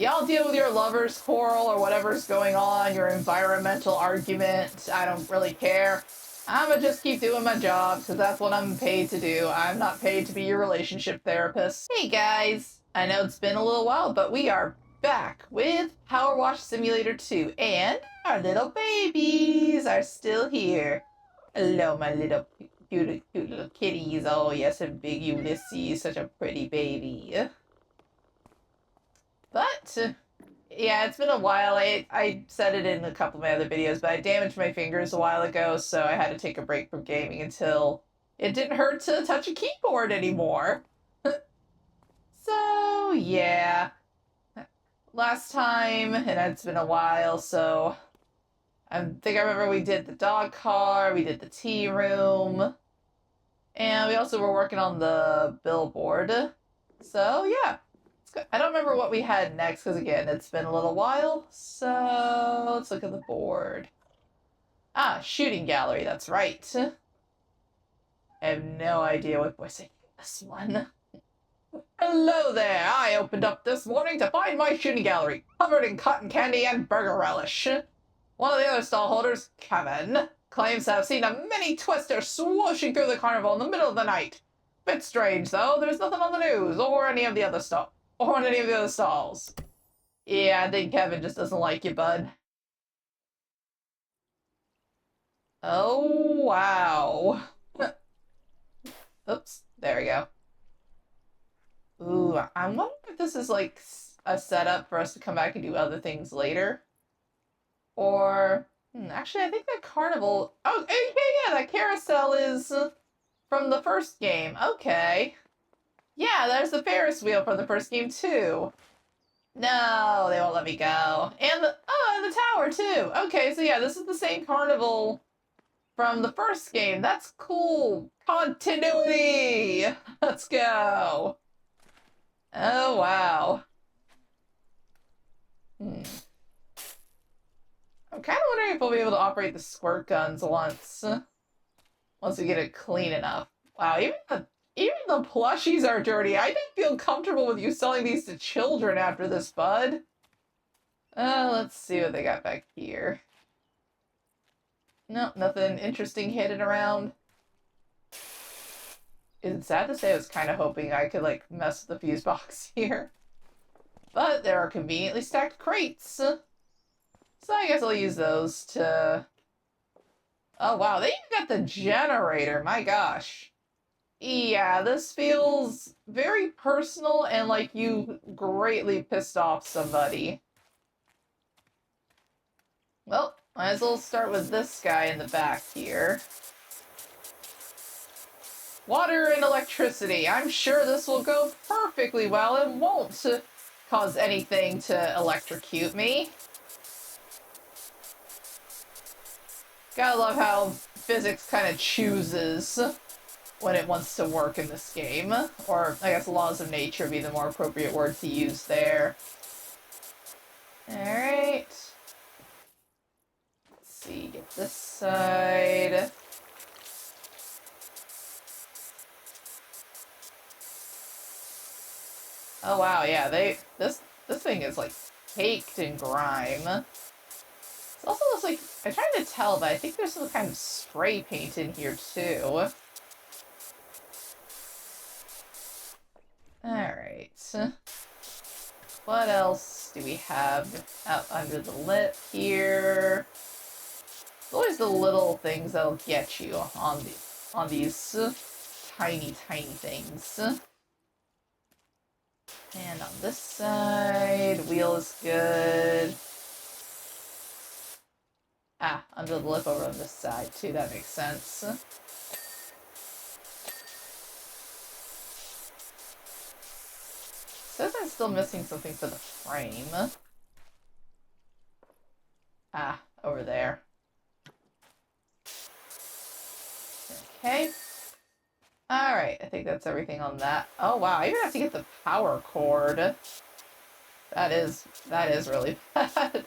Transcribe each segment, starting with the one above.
Y'all deal with your lover's quarrel or whatever's going on, your environmental argument. I don't really care. I'ma just keep doing my job, because that's what I'm paid to do. I'm not paid to be your relationship therapist. Hey guys! I know it's been a little while, but we are back with PowerWash Simulator 2, and our little babies are still here. Hello, my little cute little kitties. Oh yes, and big Ulysses, such a pretty baby. But, yeah, it's been a while. I said it in a couple of my other videos, but I damaged my fingers a while ago, so I had to take a break from gaming until it didn't hurt to touch a keyboard anymore. So, yeah. Last time, and it's been a while, so I think I remember we did the dog car, we did the tea room, and we also were working on the billboard. So, yeah. I don't remember what we had next, because again, it's been a little while, so let's look at the board. Ah, shooting gallery, that's right. I have no idea what voice I gave this one. Hello there, I opened up this morning to find my shooting gallery, covered in cotton candy and burger relish. One of the other stall holders, Kevin, claims to have seen a mini twister swooshing through the carnival in the middle of the night. Bit strange, though, there's nothing on the news, or any of the other stuff. Or on any of the other stalls. Yeah, I think Kevin just doesn't like you, bud. Oh, wow. Oops, there we go. Ooh, I'm wondering if this is like a setup for us to come back and do other things later. Or, actually, I think that carnival... Oh, yeah, that carousel is from the first game. Okay. Yeah, there's the Ferris wheel from the first game, too. No, they won't let me go. And the tower, too. Okay, so yeah, this is the same carnival from the first game. That's cool. Continuity! Let's go. Oh, wow. I'm kind of wondering if we'll be able to operate the squirt guns once we get it clean enough. Wow, even the plushies are dirty. I didn't feel comfortable with you selling these to children after this, bud. Let's see what they got back here. Nope, nothing interesting hidden around. It's sad to say I was kind of hoping I could, like, mess with the fuse box here. But there are conveniently stacked crates. So I guess I'll use those to... Oh, wow, they even got the generator. My gosh. Yeah, this feels very personal and like you greatly pissed off somebody. Well, might as well start with this guy in the back here. Water and electricity. I'm sure this will go perfectly well and won't cause anything to electrocute me. Gotta love how physics kind of chooses when it wants to work in this game. Or, I guess, laws of nature would be the more appropriate word to use there. Alright. Let's see, get this side. Oh wow, yeah, this thing is, like, caked in grime. It also looks like, I'm trying to tell, but I think there's some kind of spray paint in here, too. Alright. What else do we have out under the lip here? It's always the little things that'll get you on these tiny, tiny things. And on this side, wheel is good. Ah, under the lip over on this side too, that makes sense. Says I'm still missing something for the frame. Ah, over there. Okay. Alright, I think that's everything on that. Oh wow, I even have to get the power cord. That is really bad.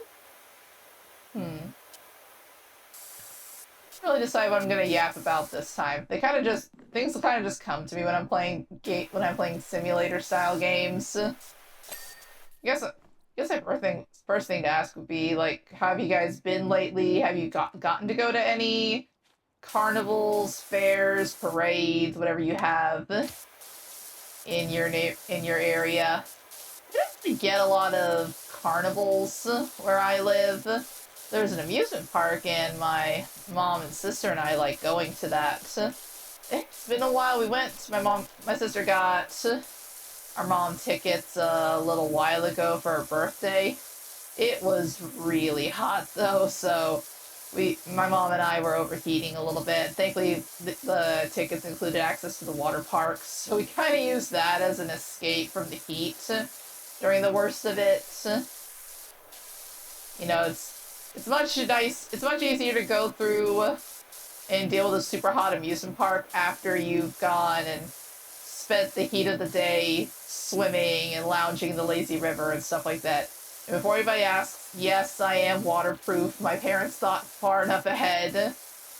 Really decide what I'm gonna yap about this time. Things will kind of just come to me when I'm playing simulator style games. I guess guess my first thing to ask would be, like, how have you guys been lately? Have you gotten to go to any carnivals, fairs, parades, whatever you have in your area? We don't really get a lot of carnivals where I live. There's an amusement park, and my mom and sister and I like going to that. It's been a while. We went. My sister got our mom tickets a little while ago for her birthday. It was really hot though, so my mom and I were overheating a little bit. Thankfully, the tickets included access to the water parks, so we kind of used that as an escape from the heat during the worst of it. You know, it's much easier to go through and deal with a super hot amusement park after you've gone and spent the heat of the day swimming and lounging in the lazy river and stuff like that. And before anybody asks, yes, I am waterproof. My parents thought far enough ahead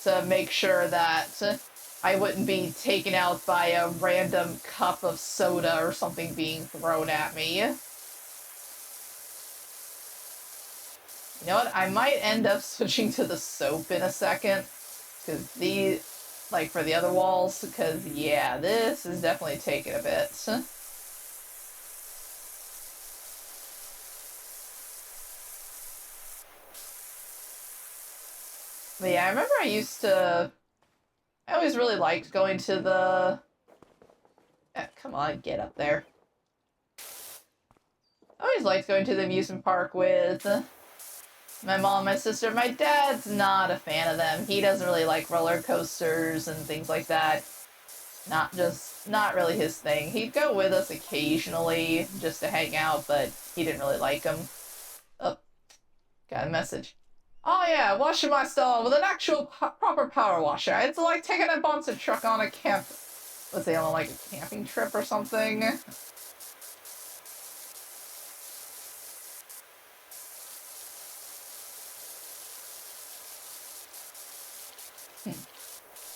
to make sure that I wouldn't be taken out by a random cup of soda or something being thrown at me. You know what? I might end up switching to the soap in a second. Because like for the other walls, because yeah, this is definitely taking a bit. But yeah, I remember I always really liked going to the... come on, get up there. I always liked going to the amusement park with my mom, my sister. My dad's not a fan of them. He doesn't really like roller coasters and things like that. Not really his thing. He'd go with us occasionally just to hang out, but he didn't really like them. Oh, got a message. Oh yeah, washing my stall with an actual proper power washer. It's like taking a monster truck on a let's say on like a camping trip or something.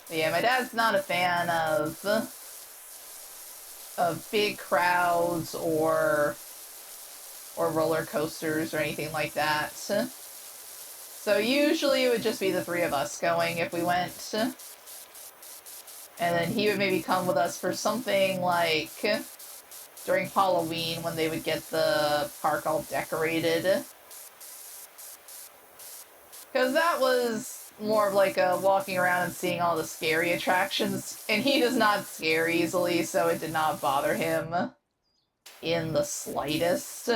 But yeah, my dad's not a fan of big crowds or roller coasters or anything like that. So usually it would just be the three of us going if we went. And then he would maybe come with us for something like during Halloween when they would get the park all decorated. Because that was more of like a walking around and seeing all the scary attractions. And he does not scare easily, so it did not bother him in the slightest.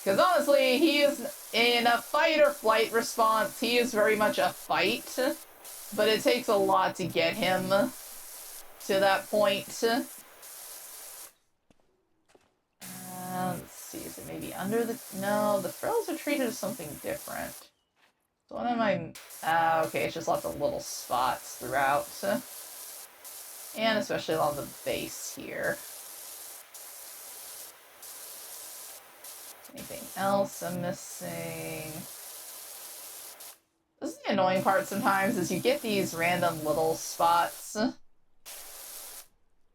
Because honestly, he is in a fight or flight response. He is very much a fight, but it takes a lot to get him to that point. Let's see, is it maybe under the... No, the frills are treated as something different. So what am I... okay, it's just lots of little spots throughout. And especially along the base here. Anything else I'm missing? This is the annoying part sometimes, is you get these random little spots.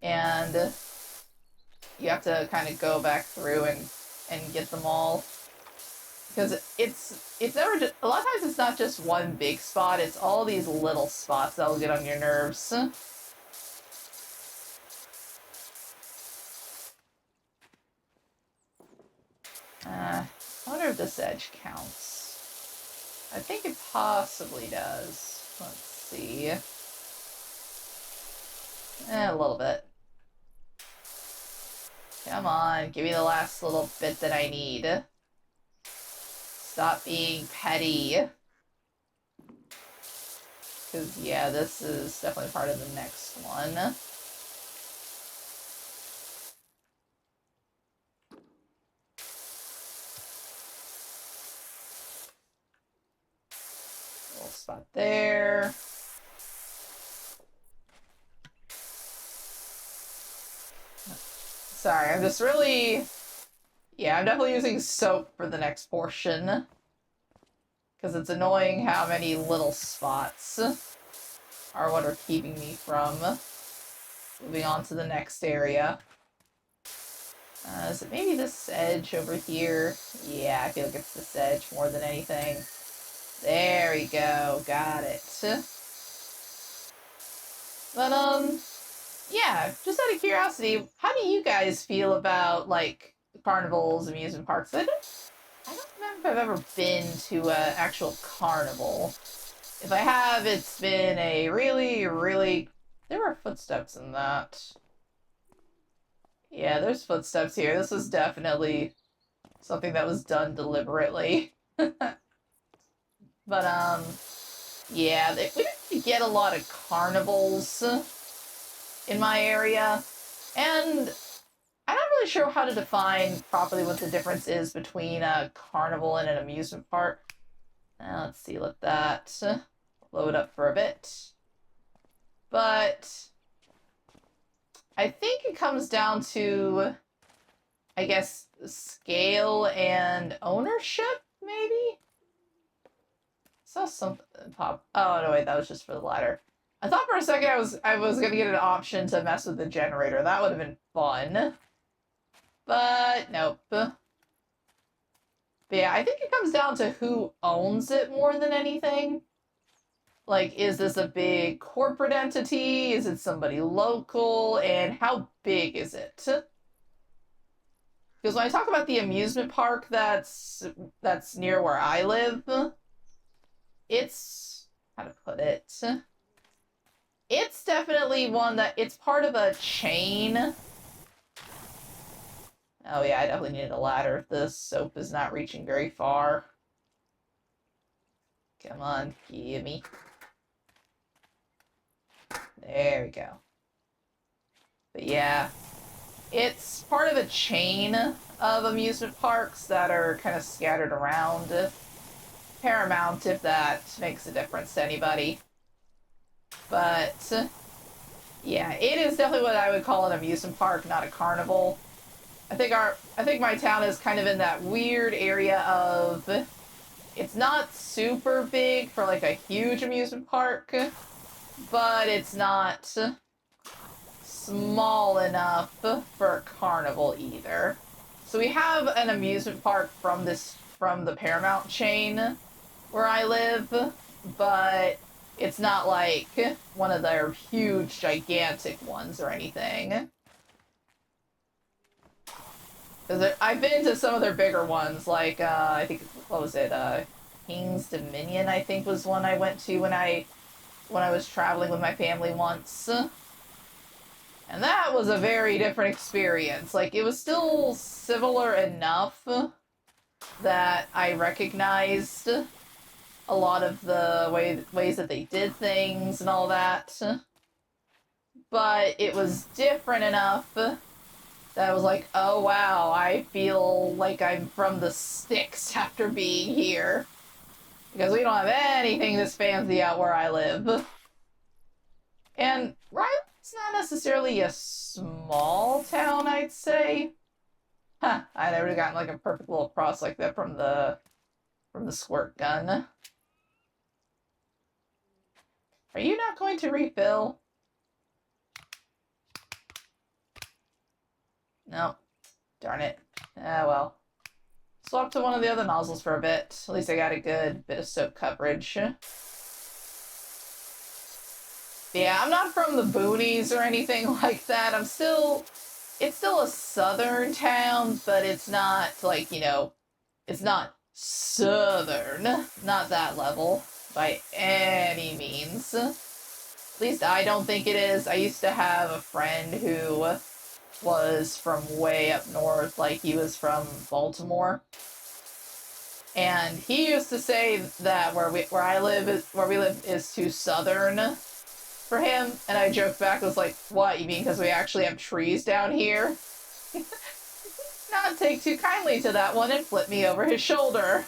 And you have to kind of go back through and get them all. Because it's never just... A lot of times it's not just one big spot, it's all these little spots that'll get on your nerves. I wonder if this edge counts. I think it possibly does. Let's see. A little bit. Come on, give me the last little bit that I need. Stop being petty. Because, yeah, this is definitely part of the next one. Little spot there. Sorry, I'm just really... Yeah, I'm definitely using soap for the next portion. Because it's annoying how many little spots are what are keeping me from moving on to the next area. Is it maybe this edge over here? Yeah, I feel like it's this edge more than anything. There we go. Got it. But, yeah, just out of curiosity, how do you guys feel about, like, carnivals, amusement parks? I don't remember if I've ever been to an actual carnival. If I have, it's been a really, really... There were footsteps in that. Yeah, there's footsteps here. This was definitely something that was done deliberately. But, yeah, we didn't really get a lot of carnivals in my area. And I'm not really sure how to define properly what the difference is between a carnival and an amusement park. Let's see, let that load up for a bit. But I think it comes down to, I guess, scale and ownership, maybe? Saw something pop. Oh, no, wait, that was just for the ladder. I thought for a second I was gonna get an option to mess with the generator. That would have been fun. But, nope. But yeah, I think it comes down to who owns it more than anything. Like, is this a big corporate entity? Is it somebody local? And how big is it? Because when I talk about the amusement park that's near where I live, it's, how to put it, it's definitely one that, it's part of a chain. Oh yeah, I definitely needed a ladder if the soap is not reaching very far. Come on, gimme. There we go. But yeah, it's part of a chain of amusement parks that are kind of scattered around Paramount, if that makes a difference to anybody. But yeah, it is definitely what I would call an amusement park, not a carnival. I think my town is kind of in that weird area of, it's not super big for like a huge amusement park, but it's not small enough for a carnival either. So we have an amusement park from the Paramount chain where I live, but it's not like one of their huge, gigantic ones or anything. Because I've been to some of their bigger ones, like, I think, what was it, King's Dominion, I think, was one I went to when I was traveling with my family once. And that was a very different experience. Like, it was still similar enough that I recognized a lot of the ways that they did things and all that. But it was different enough that I was like, oh wow, I feel like I'm from the sticks after being here. Because we don't have anything this fancy out where I live. And Riley's not necessarily a small town, I'd say. Huh, I never gotten like a perfect little cross like that from the squirt gun. Are you not going to refill? No. Darn it. Ah, well. Swap to one of the other nozzles for a bit. At least I got a good bit of soap coverage. Yeah, I'm not from the boonies or anything like that. It's still a southern town, but it's not like, you know, it's not southern. Not that level by any means. At least I don't think it is. I used to have a friend who was from way up north, like he was from Baltimore. And he used to say that where we live is too southern for him, and I joked back, I was like, what, you mean because we actually have trees down here? Not take too kindly to that one and flip me over his shoulder.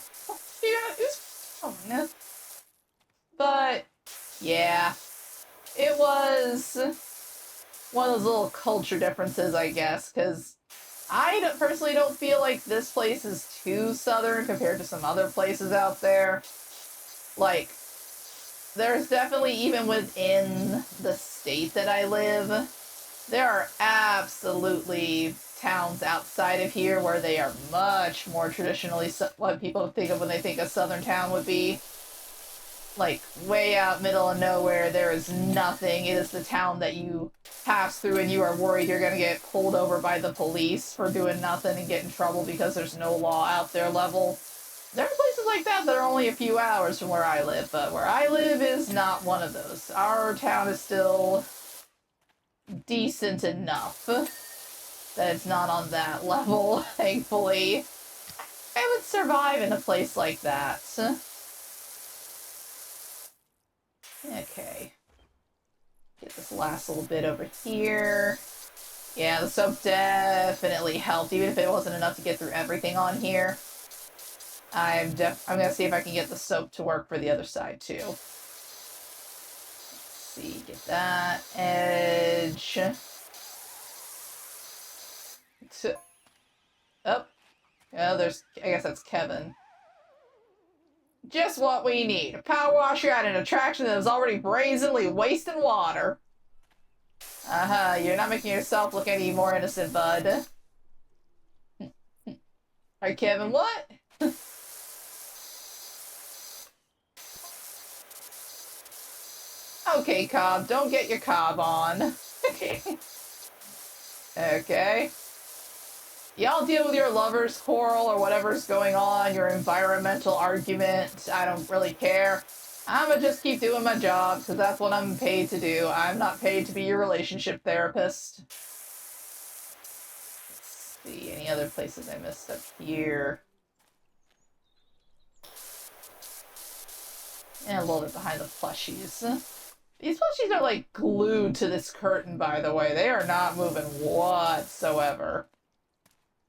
Yeah, it's fun. But, yeah, it was one of those little culture differences, I guess, because I personally don't feel like this place is too southern compared to some other places out there. Like, there's definitely, even within the state that I live, there are absolutely towns outside of here where they are much more traditionally what people think of when they think a southern town would be. Like, way out middle of nowhere, there is nothing. It is the town that you pass through and you are worried you're going to get pulled over by the police for doing nothing and get in trouble because there's no law out there level. There are places like that that are only a few hours from where I live, but where I live is not one of those. Our town is still decent enough that it's not on that level, thankfully. I would survive in a place like that. Okay. Get this last little bit over here. Yeah, the soap definitely helped, even if it wasn't enough to get through everything on here. I'm gonna see if I can get the soap to work for the other side, too. Let's see, get that edge. Oh, there's, I guess that's Kevin. Just what we need. A power washer at an attraction that is already brazenly wasting water. You're not making yourself look any more innocent, bud. Alright, Kevin, what? Okay, Cobb, don't get your Cobb on. Okay. Y'all deal with your lover's quarrel or whatever's going on, your environmental argument. I don't really care. I'ma just keep doing my job, because that's what I'm paid to do. I'm not paid to be your relationship therapist. Let's see, any other places I missed up here? And a little bit behind the plushies. These plushies are, like, glued to this curtain, by the way. They are not moving whatsoever.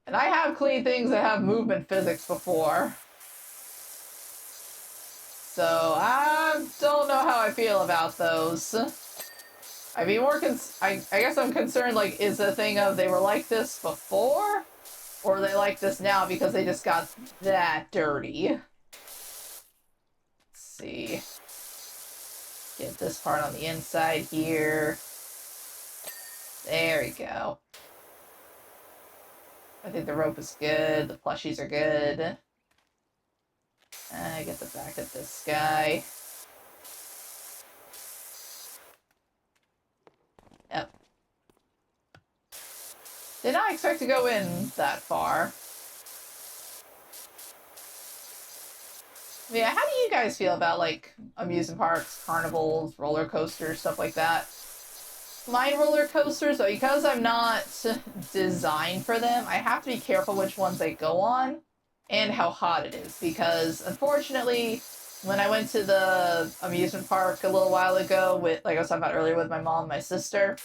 And I have cleaned things that have movement physics before. So, I don't know how I feel about those. I'd be more I guess I'm concerned, like, is the thing of they were like this before? Or are they like this now because they just got that dirty? Let's see. Get this part on the inside here. There we go. I think the rope is good. The plushies are good. Get the back of this guy. Yep. Did not expect to go in that far. Yeah, how do you guys feel about, like, amusement parks, carnivals, roller coasters, stuff like that? My roller coasters, though, because I'm not designed for them, I have to be careful which ones I go on and how hot it is. Because, unfortunately, when I went to the amusement park a little while ago with, like I was talking about earlier with my mom and my sister,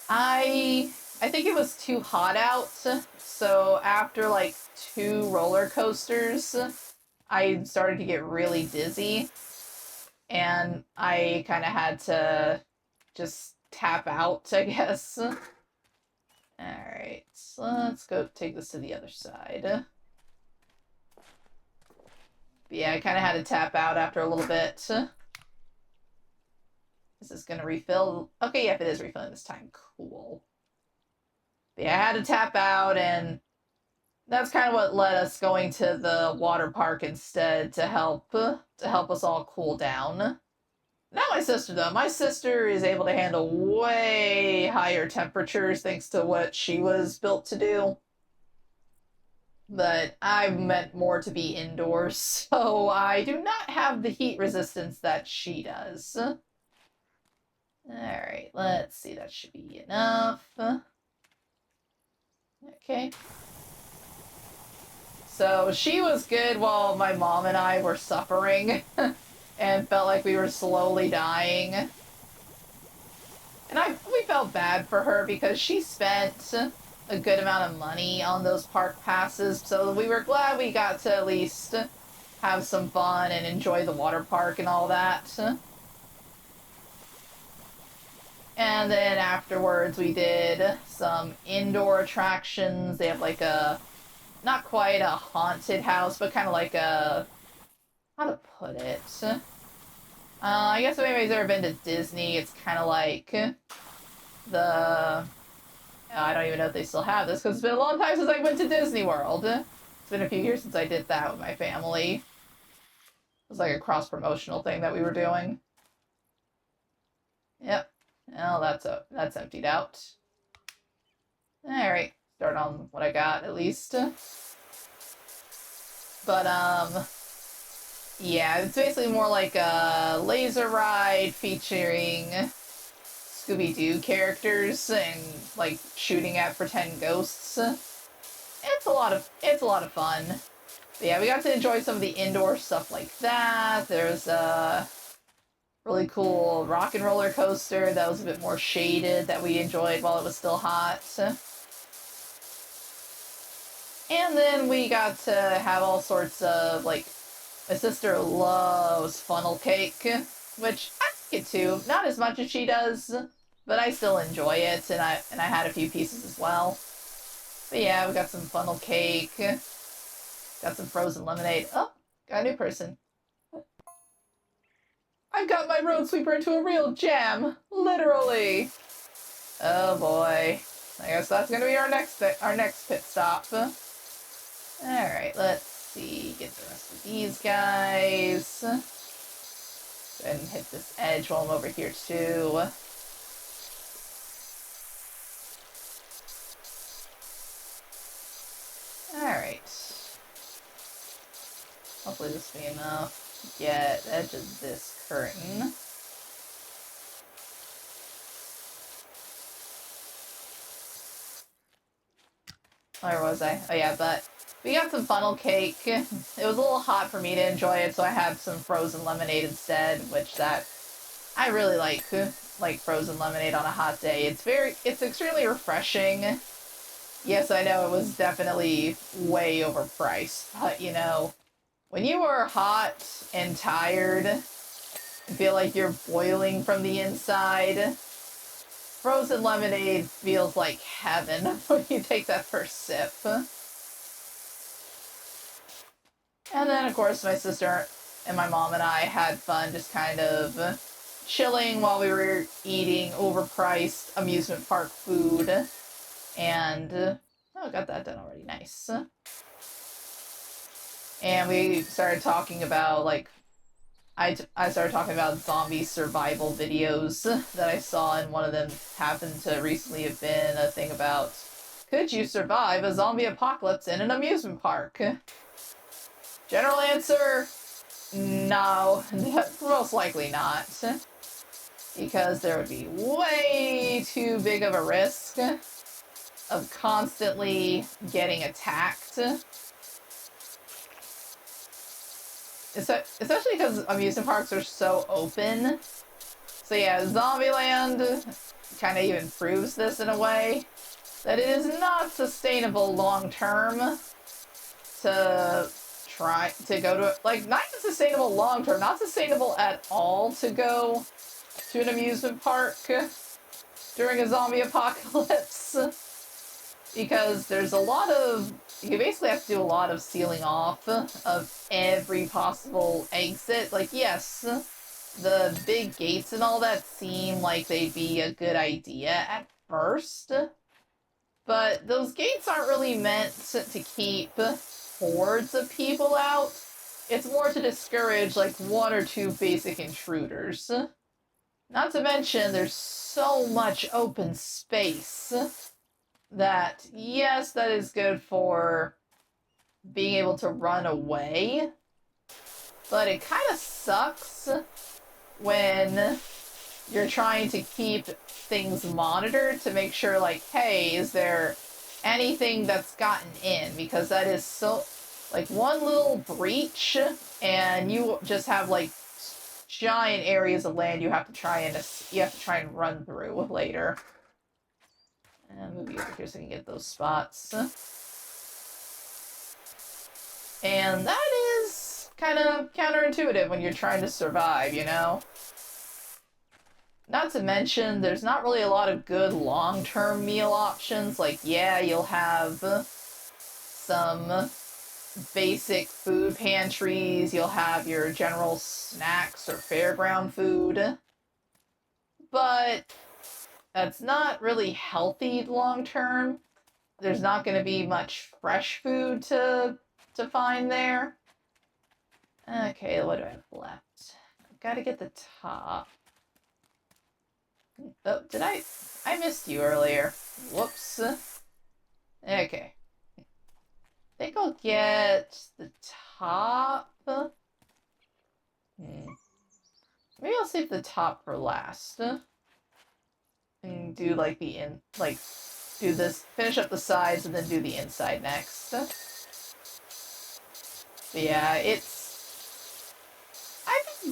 I think it was too hot out. So after, like, 2 roller coasters, I started to get really dizzy, and I kind of had to just tap out, I guess. Alright, so let's go take this to the other side. But yeah, I kind of had to tap out after a little bit. Is this going to refill? Okay, yep, it is refilling this time. Cool. But yeah, I had to tap out, and that's kind of what led us going to the water park instead to help us all cool down. Not my sister, though. My sister is able to handle way higher temperatures thanks to what she was built to do. But I meant more to be indoors, so I do not have the heat resistance that she does. Alright, let's see. That should be enough. Okay. So she was good while my mom and I were suffering and felt like we were slowly dying. And we felt bad for her because she spent a good amount of money on those park passes, so we were glad we got to at least have some fun and enjoy the water park and all that. And then afterwards we did some indoor attractions. They have like a, not quite a haunted house, but kind of like a, how to put it? I guess if anybody's ever been to Disney, it's kind of like the I don't even know if they still have this, because it's been a long time since I went to Disney World. It's been a few years since I did that with my family. It was like a cross-promotional thing that we were doing. Yep. Well, that's emptied out. Alright. Start on what I got, at least. But, yeah, it's basically more like a laser ride featuring Scooby-Doo characters and, like, shooting at pretend ghosts. It's a lot of fun. But yeah, we got to enjoy some of the indoor stuff like that. There's a really cool rock and roller coaster that was a bit more shaded that we enjoyed while it was still hot. And then we got to have all sorts of, like, my sister loves funnel cake, which I like it too. Not as much as she does, but I still enjoy it, and I had a few pieces as well. But yeah, we got some funnel cake, got some frozen lemonade. Oh, got a new person. I got my road sweeper into a real jam, literally. Oh boy, I guess that's gonna be our next pit stop. All right, let's see, get the rest of these guys. Go ahead and hit this edge while I'm over here too. Alright. Hopefully this will be enough to get the edge of this curtain. Where was I? Oh yeah, but we got some funnel cake. It was a little hot for me to enjoy it, so I had some frozen lemonade instead, which I really like frozen lemonade on a hot day. It's extremely refreshing. Yes, I know it was definitely way overpriced, but you know, when you are hot and tired and feel like you're boiling from the inside, frozen lemonade feels like heaven when you take that first sip. And then, of course, my sister and my mom and I had fun just kind of chilling while we were eating overpriced amusement park food. And, oh, got that done already. Nice. And we started talking about, like, I started talking about zombie survival videos that I saw, and one of them happened to recently have been a thing about, could you survive a zombie apocalypse in an amusement park? General answer, no. Most likely not. Because there would be way too big of a risk of constantly getting attacked. Especially because amusement parks are so open. So yeah, Zombieland kind of even proves this in a way, that it is not sustainable long term to try to go to, like, not even sustainable long term, not sustainable at all to go to an amusement park during a zombie apocalypse. Because there's a lot of, you basically have to do a lot of sealing off of every possible exit. Like, yes, the big gates and all that seem like they'd be a good idea at first, but those gates aren't really meant to keep hordes of people out. It's more to discourage, like, one or two basic intruders. Not to mention, there's so much open space that, yes, that is good for being able to run away, but it kind of sucks when you're trying to keep things monitored to make sure, like, hey, is there anything that's gotten in? Because that is so, like, one little breach and you just have, like, giant areas of land you have to try and run through later. And move you over here so I can get those spots. And that is kind of counterintuitive when you're trying to survive, you know? Not to mention, there's not really a lot of good long-term meal options. Like, yeah, you'll have some basic food pantries, you'll have your general snacks or fairground food, but that's not really healthy long term. There's not going to be much fresh food to find there. Okay, what do I have left? I've got to get the top. Oh, did I missed you earlier. Whoops. Okay. I think I'll get the top. Maybe I'll save the top for last. And do like do this, finish up the sides and then do the inside next. But yeah, I think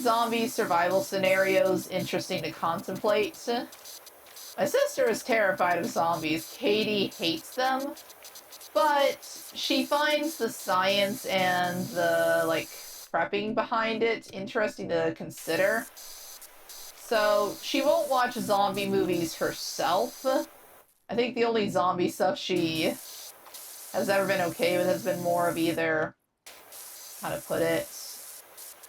zombie survival scenarios interesting to contemplate. My sister is terrified of zombies. Katie hates them, but she finds the science and the, like, prepping behind it interesting to consider. So she won't watch zombie movies herself. I think the only zombie stuff she has ever been okay with has been more of either, how to put it,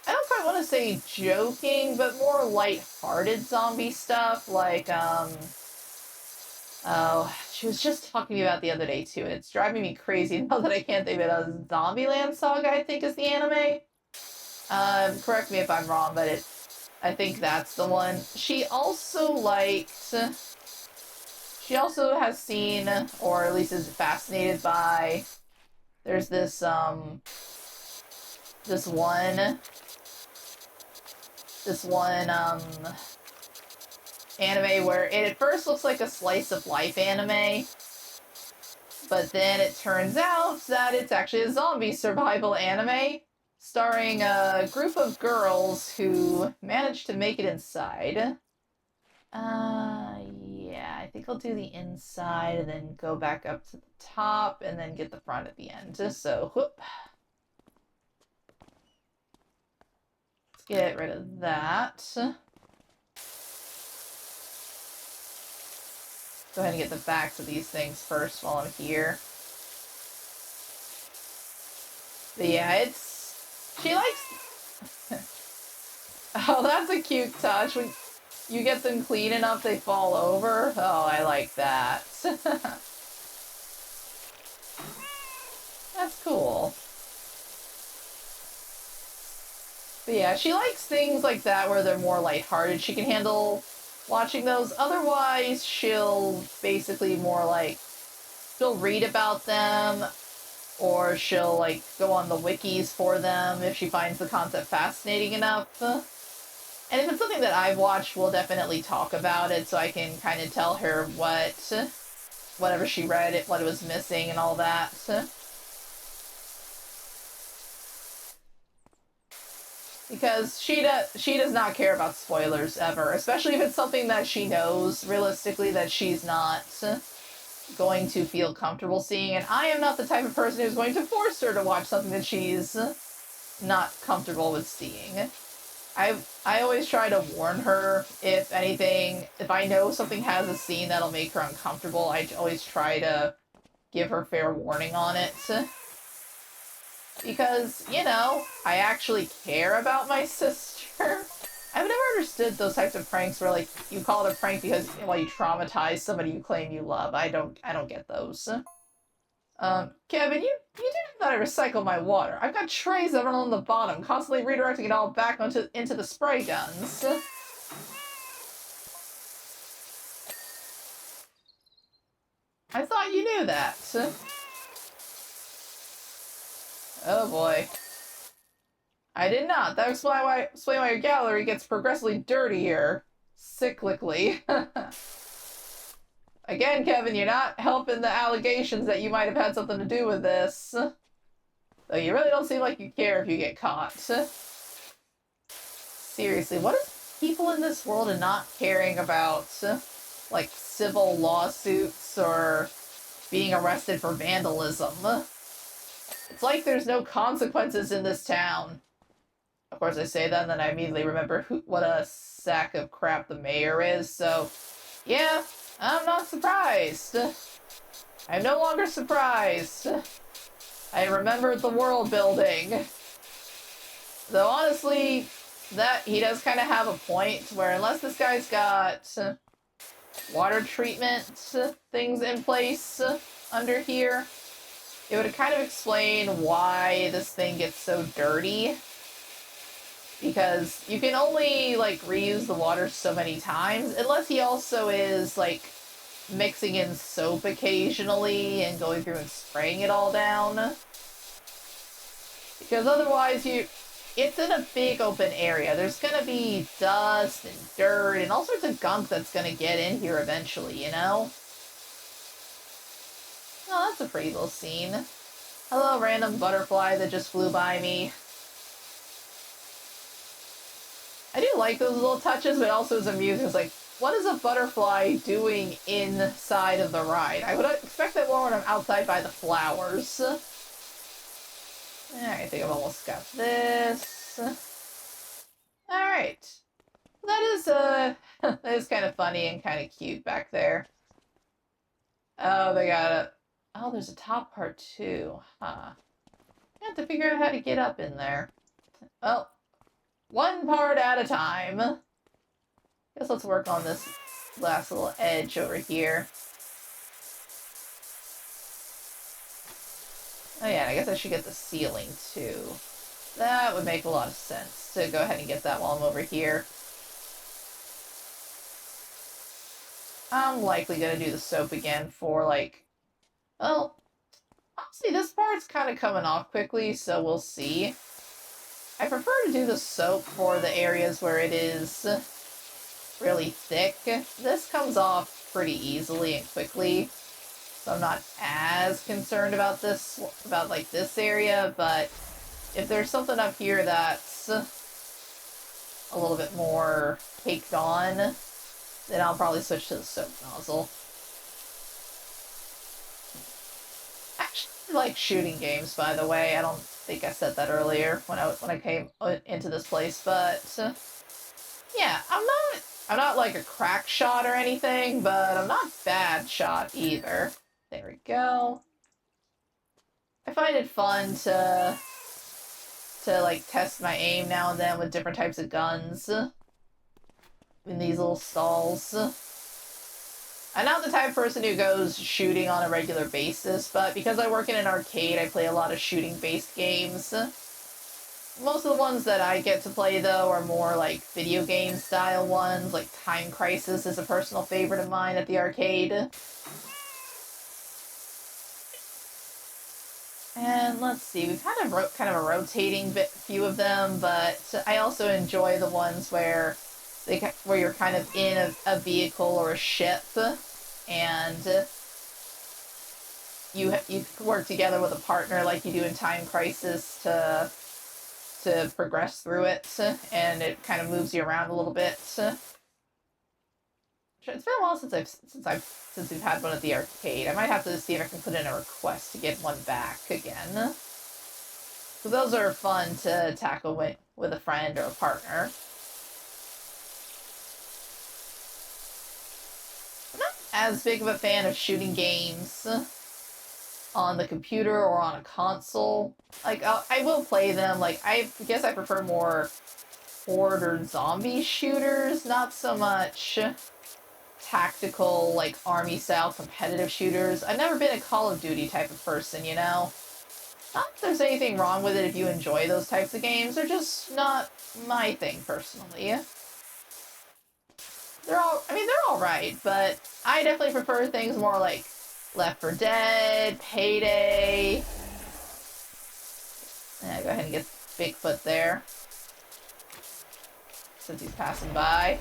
I don't quite want to say joking, but more light-hearted zombie stuff, like, oh, she was just talking about the other day, too, and it's driving me crazy now that I can't think of it. Zombieland Saga, I think, is the anime. Correct me if I'm wrong, but I think that's the one. She also has seen, or at least is fascinated by, there's this one anime where it at first looks like a slice of life anime, but then it turns out that it's actually a zombie survival anime starring a group of girls who managed to make it inside. Yeah, I think I'll do the inside and then go back up to the top and then get the front at the end. So, whoop. Let's get rid of that. Go ahead and get the backs of these things first while I'm here. But yeah, she likes... Oh, that's a cute touch. When you get them clean enough, they fall over. Oh, I like that. That's cool. But yeah, she likes things like that where they're more lighthearted. She can handle watching those. Otherwise, she'll basically more like, she'll read about them, or she'll like go on the wikis for them if she finds the concept fascinating enough. And if it's something that I've watched, we'll definitely talk about it so I can kind of tell her whatever she read, what it was missing and all that. Because she does not care about spoilers ever, especially if it's something that she knows realistically that she's not going to feel comfortable seeing. And I am not the type of person who's going to force her to watch something that she's not comfortable with seeing. I always try to warn her if anything, if I know something has a scene that'll make her uncomfortable, I always try to give her fair warning on it. Because, you know, I actually care about my sister. I've never understood those types of pranks where, like, you call it a prank because, well, you traumatize somebody you claim you love. I don't get those. Kevin, you didn't let I recycle my water. I've got trays that run on the bottom, constantly redirecting it all back into the spray guns. I thought you knew that. Oh boy. I did not. That explains why your gallery gets progressively dirtier. Cyclically. Again, Kevin, you're not helping the allegations that you might have had something to do with this. Though you really don't seem like you care if you get caught. Seriously, what is people in this world and not caring about, like, civil lawsuits or being arrested for vandalism? It's like there's no consequences in this town. Of course, I say that, and then I immediately remember what a sack of crap the mayor is, so... Yeah, I'm not surprised. I'm no longer surprised. I remembered the world building. Though, honestly, that he does kind of have a point, where unless this guy's got... water treatment things in place under here, it would kind of explain why this thing gets so dirty. Because you can only, like, reuse the water so many times, unless he also is, like, mixing in soap occasionally and going through and spraying it all down. Because otherwise it's in a big open area. There's gonna be dust and dirt and all sorts of gunk that's gonna get in here eventually, you know? Oh, that's a pretty little scene. Hello, random butterfly that just flew by me. I do like those little touches, but it also is amusing. It's like, what is a butterfly doing inside of the ride? I would expect that more when I'm outside by the flowers. Alright, I think I've almost got this. Alright. That is, that is kind of funny and kind of cute back there. Oh, they got it. Oh, there's a top part too. Huh. I have to figure out how to get up in there. Well, one part at a time. Guess let's work on this last little edge over here. Oh yeah, I guess I should get the ceiling too. That would make a lot of sense to go ahead and get that while I'm over here. I'm likely gonna do the soap again for, like, well, honestly, this part's kind of coming off quickly, so we'll see. I prefer to do the soap for the areas where it is really thick. This comes off pretty easily and quickly, so I'm not as concerned about this, like, this area, but if there's something up here that's a little bit more caked on, then I'll probably switch to the soap nozzle. Actually, I like shooting games, by the way. I don't think I said that earlier when I came into this place, but yeah, I'm not like a crack shot or anything, but I'm not bad shot either. There we go. I find it fun to like test my aim now and then with different types of guns in these little stalls. I'm not the type of person who goes shooting on a regular basis, but because I work in an arcade, I play a lot of shooting-based games. Most of the ones that I get to play, though, are more like video game-style ones, like Time Crisis is a personal favorite of mine at the arcade. And let's see, we've had kind of a rotating few of them, but I also enjoy the ones where you're kind of in a vehicle or a ship, and you work together with a partner like you do in Time Crisis to progress through it, and it kind of moves you around a little bit. It's been a while since we've had one at the arcade. I might have to see if I can put in a request to get one back again. So those are fun to tackle with a friend or a partner. I'm not as big of a fan of shooting games on the computer or on a console. Like, I will play them. Like, I guess I prefer more horde or zombie shooters, not so much tactical, like, army-style competitive shooters. I've never been a Call of Duty type of person, you know? Not that there's anything wrong with it if you enjoy those types of games. They're just not my thing, personally. They're alright, but I definitely prefer things more like Left 4 Dead, Payday. Yeah, go ahead and get Bigfoot there, since he's passing by.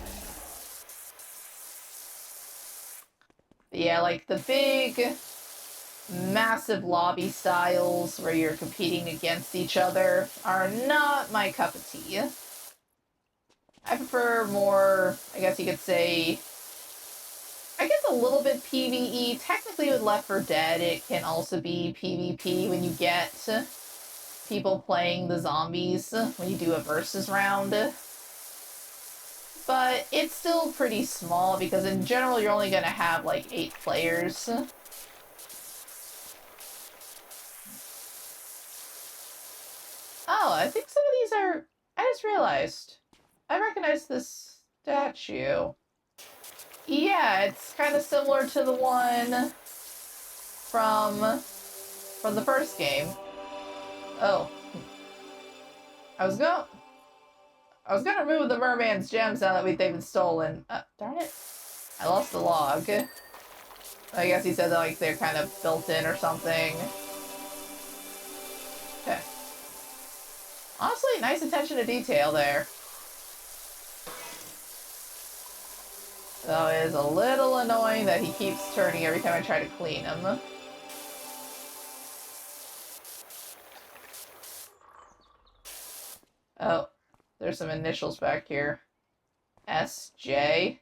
But yeah, like the big, massive lobby styles where you're competing against each other are not my cup of tea. I prefer more, I guess you could say, a little bit PvE. Technically with Left 4 Dead, it can also be PvP when you get people playing the zombies, when you do a versus round. But it's still pretty small because in general you're only going to have like 8 players. Oh, I think some of these I just realized. I recognize this statue. Yeah, it's kind of similar to the one from the first game. Oh. I was gonna remove the merman's gems now that they've been stolen. Darn it. I lost the log. I guess he said that, like, they're kind of built in or something. Okay. Honestly, nice attention to detail there. Though it is a little annoying that he keeps turning every time I try to clean him. Oh, there's some initials back here. SJ.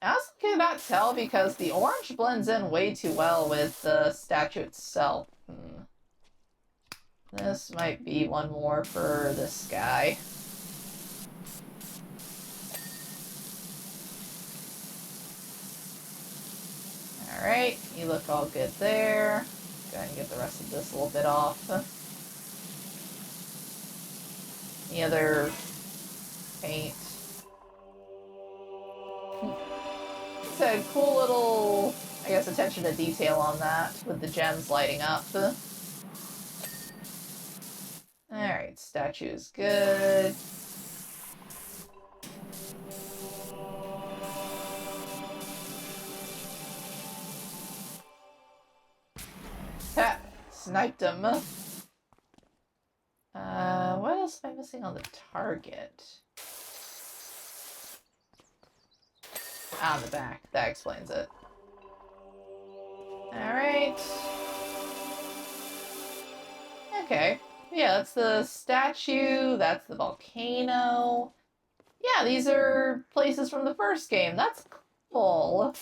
I also cannot tell because the orange blends in way too well with the statue itself. This might be one more for this guy. Alright, you look all good there. Go ahead and get the rest of this a little bit off. Any other paint? Said cool little, I guess, attention to detail on that with the gems lighting up. Alright, statue is good. Ha! Sniped him. What else am I missing on the target? On the back. That explains it. Alright. Okay. Yeah, that's the statue. That's the volcano. Yeah, these are places from the first game. That's cool.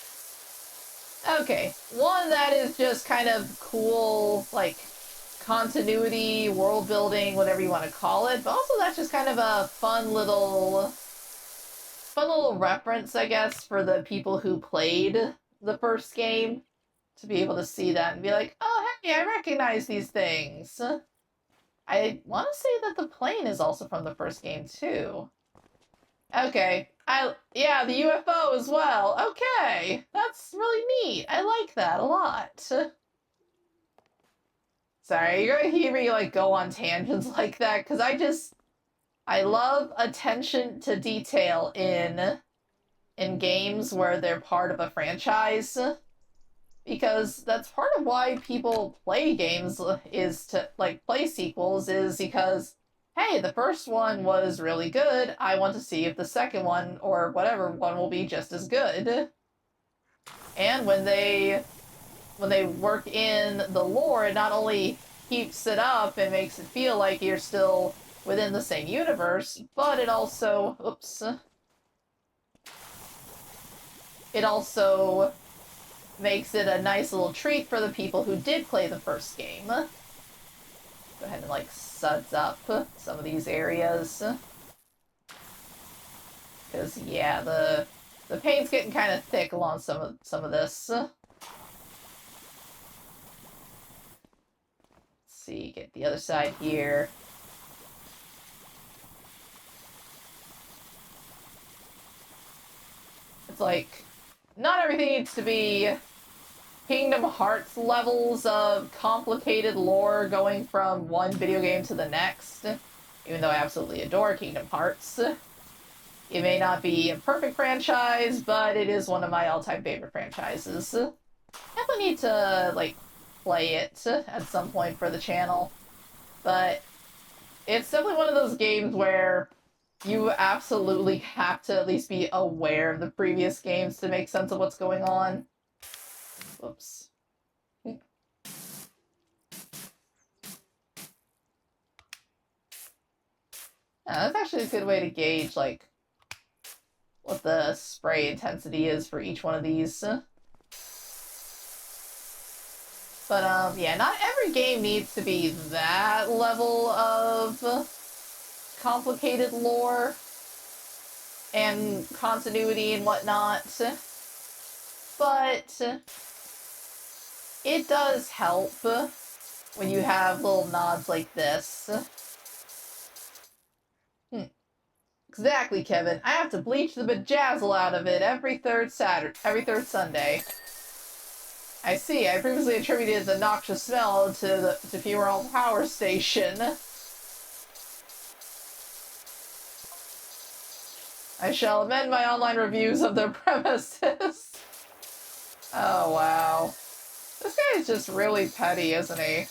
Okay. One that is just kind of cool, like, continuity, world building, whatever you want to call it. But also that's just kind of a fun little reference, I guess, for the people who played the first game to be able to see that and be like, oh, hey, I recognize these things. I want to say that the plane is also from the first game, too. Okay. Yeah, the UFO as well. Okay. That's really neat. I like that a lot. Sorry, you're gonna hear me, like, go on tangents like that, because I love attention to detail in games where they're part of a franchise, because that's part of why people play games is to, like, play sequels, is because, hey, the first one was really good, I want to see if the second one, or whatever one, will be just as good. And when they work in the lore, it not only keeps it up and makes it feel like you're still within the same universe, but it also, it also makes it a nice little treat for the people who did play the first game. Go ahead and, like, suds up some of these areas. Because, yeah, the paint's getting kind of thick along some of this. Let's see, get the other side here. It's like, not everything needs to be Kingdom Hearts levels of complicated lore going from one video game to the next, even though I absolutely adore Kingdom Hearts. It may not be a perfect franchise, but it is one of my all-time favorite franchises. Definitely need to, like, play it at some point for the channel, but it's definitely one of those games where you absolutely have to at least be aware of the previous games to make sense of what's going on. Whoops. That's actually a good way to gauge, like, what the spray intensity is for each one of these. But, yeah, not every game needs to be that level of complicated lore and continuity and whatnot. But it does help when you have little nods like this. Exactly, Kevin. I have to bleach the bejazzle out of it every third Sunday. I see. I previously attributed the noxious smell to Funeral Power Station. I shall amend my online reviews of the premises. Oh, wow. This guy is just really petty, isn't he?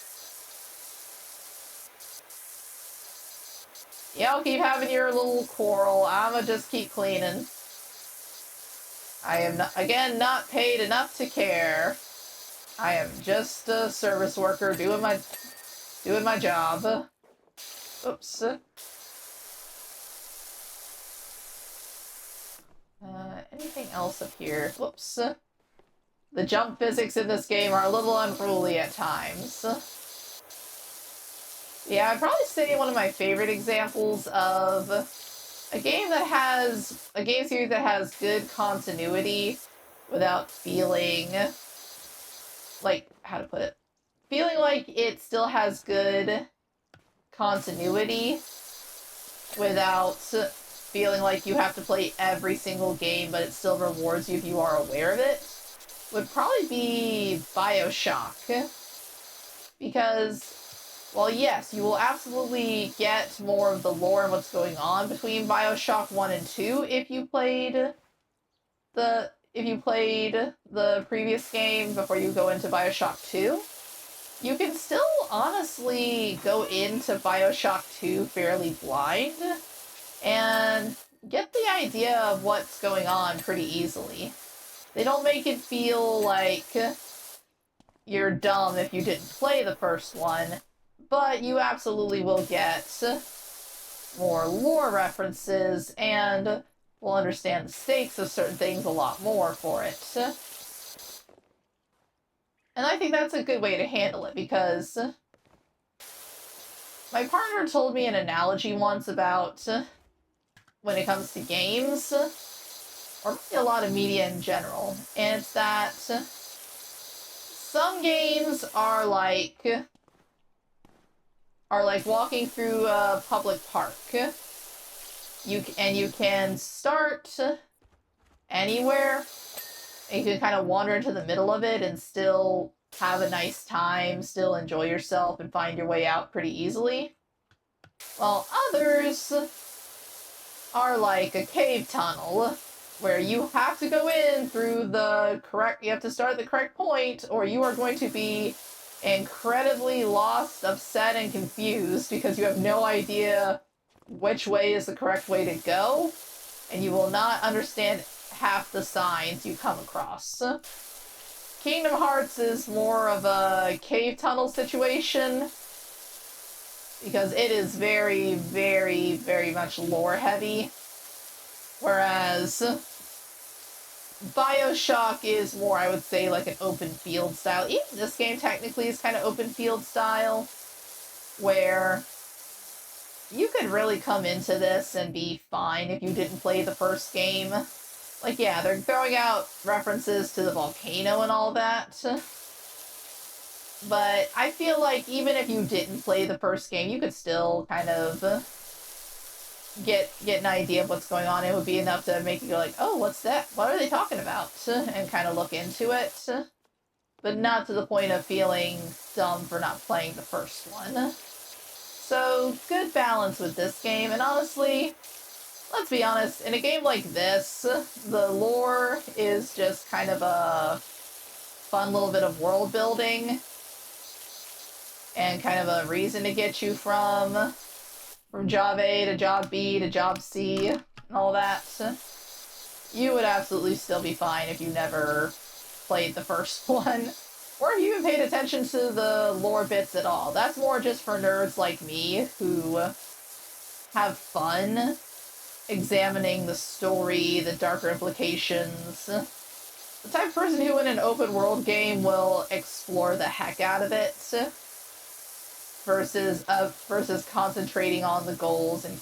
Y'all keep having your little quarrel. I'ma just keep cleaning. I am, again, not paid enough to care. I am just a service worker doing my job. Oops. Anything else up here? Whoops. The jump physics in this game are a little unruly at times. Yeah, I'd probably say one of my favorite examples of a game series that has good continuity without feeling like, how to put it? Feeling like it still has good continuity without feeling like you have to play every single game, but it still rewards you if you are aware of it, would probably be BioShock. Because, well, yes, you will absolutely get more of the lore and what's going on between BioShock 1 and 2 if you played the previous game before you go into BioShock 2. You can still honestly go into BioShock 2 fairly blind and get the idea of what's going on pretty easily. They don't make it feel like you're dumb if you didn't play the first one, but you absolutely will get more lore references and will understand the stakes of certain things a lot more for it. And I think that's a good way to handle it, because my partner told me an analogy once about when it comes to games, or maybe a lot of media in general, and it's that some games are like walking through a public park. You can start anywhere, and you can kind of wander into the middle of it and still have a nice time, still enjoy yourself, and find your way out pretty easily. While others are like a cave tunnel, where you have to go in through you have to start at the correct point, or you are going to be incredibly lost, upset, and confused because you have no idea which way is the correct way to go, and you will not understand half the signs you come across. Kingdom Hearts is more of a cave tunnel situation, because it is very, very, very much lore heavy. Whereas BioShock is more, I would say, like an open field style. Even this game technically is kind of open field style, where you could really come into this and be fine if you didn't play the first game. Like, yeah, they're throwing out references to the volcano and all that, but I feel like even if you didn't play the first game, you could still kind of get an idea of what's going on. It would be enough to make you go like, oh, what's that? What are they talking about? And kind of look into it, but not to the point of feeling dumb for not playing the first one. So, good balance with this game, and honestly, let's be honest, in a game like this, the lore is just kind of a fun little bit of world building and kind of a reason to get you from job A to job B to job C and all that. You would absolutely still be fine if you never played the first one, or if you even paid attention to the lore bits at all. That's more just for nerds like me who have fun examining the story, the darker implications. The type of person who in an open world game will explore the heck out of it versus concentrating on the goals and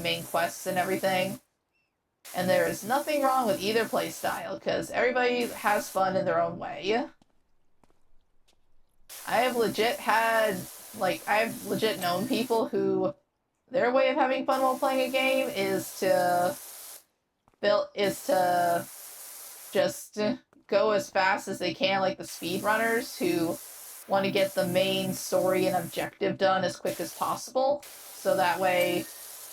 main quests and everything. And there is nothing wrong with either playstyle, because everybody has fun in their own way. I've legit known people who their way of having fun while playing a game is to just go as fast as they can, like the speedrunners who want to get the main story and objective done as quick as possible, so that way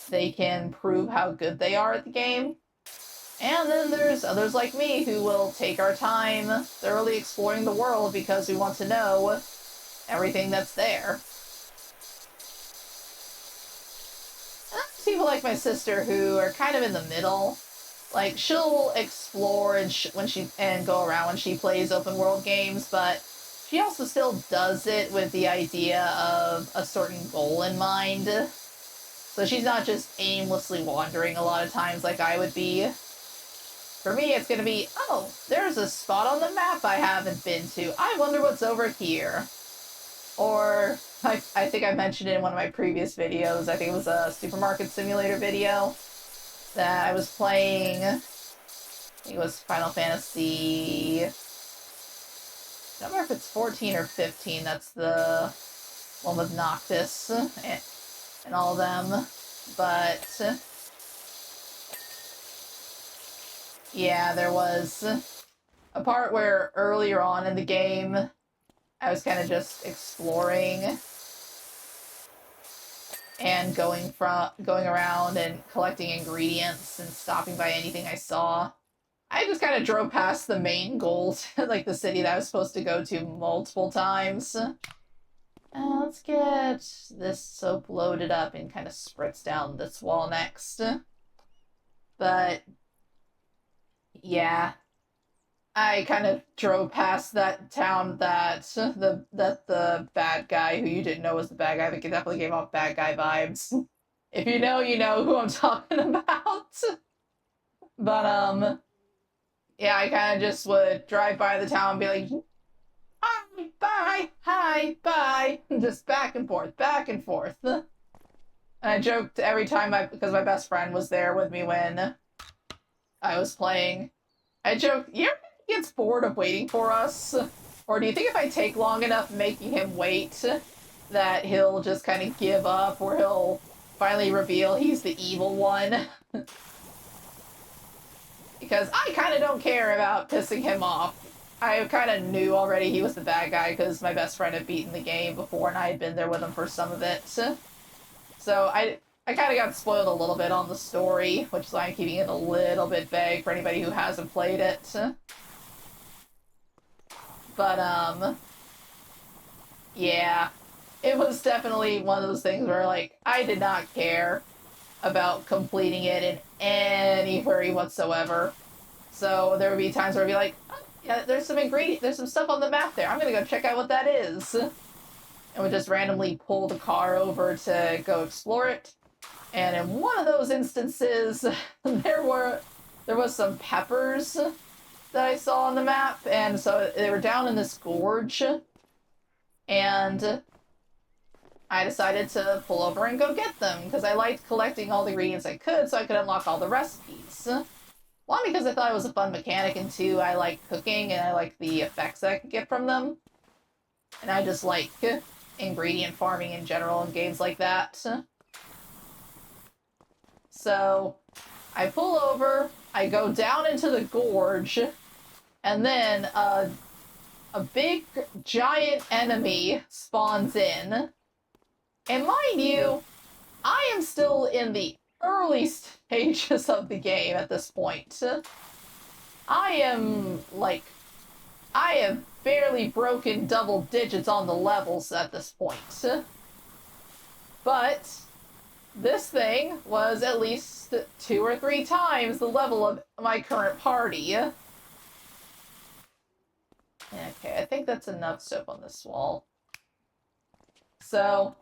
they can prove how good they are at the game. And then there's others like me who will take our time thoroughly exploring the world because we want to know everything that's there. And there's people like my sister who are kind of in the middle. Like, she'll explore and go around when she plays open world games, but she also still does it with the idea of a certain goal in mind. So she's not just aimlessly wandering a lot of times like I would be. For me, it's going to be, oh, there's a spot on the map I haven't been to. I wonder what's over here. Or, I think I mentioned it in one of my previous videos, I think it was a supermarket simulator video, that I was playing, I think it was Final Fantasy, I don't remember if it's 14 or 15, that's the one with Noctis and all of them, but yeah, there was a part where earlier on in the game, I was kind of just exploring and going around and collecting ingredients and stopping by anything I saw. I just kind of drove past the main goals, like the city that I was supposed to go to multiple times. Let's get this soap loaded up and kind of spritz down this wall next. But yeah, I kind of drove past that town that the bad guy, who you didn't know was the bad guy, but definitely gave off bad guy vibes. If you know, you know who I'm talking about. But, yeah, I kind of just would drive by the town and be like, hi, bye, hi, bye, just back and forth, back and forth. And I joked every time because my best friend was there with me when I was playing. I joked, you ever think he gets bored of waiting for us? Or do you think if I take long enough making him wait, that he'll just kind of give up, or he'll finally reveal he's the evil one? Because I kind of don't care about pissing him off. I kind of knew already he was the bad guy because my best friend had beaten the game before and I had been there with him for some of it. So I kind of got spoiled a little bit on the story, which is why I'm keeping it a little bit vague for anybody who hasn't played it. But, yeah. It was definitely one of those things where, like, I did not care about completing it in any hurry whatsoever. So there would be times where I'd be like, oh, yeah, there's some stuff on the map there. I'm gonna go check out what that is. And would just randomly pull the car over to go explore it. And in one of those instances, there was some peppers that I saw on the map, and so they were down in this gorge, and I decided to pull over and go get them, because I liked collecting all the ingredients I could so I could unlock all the recipes. One, because I thought it was a fun mechanic, and two, I like cooking, and I like the effects I could get from them. And I just like ingredient farming in general in games like that. So, I pull over, I go down into the gorge, and then a big, giant enemy spawns in. And mind you, I am still in the early stages of the game at this point. I have barely broken double digits on the levels at this point. But this thing was at least 2 or 3 times the level of my current party. Okay, I think that's enough soap on this wall. So,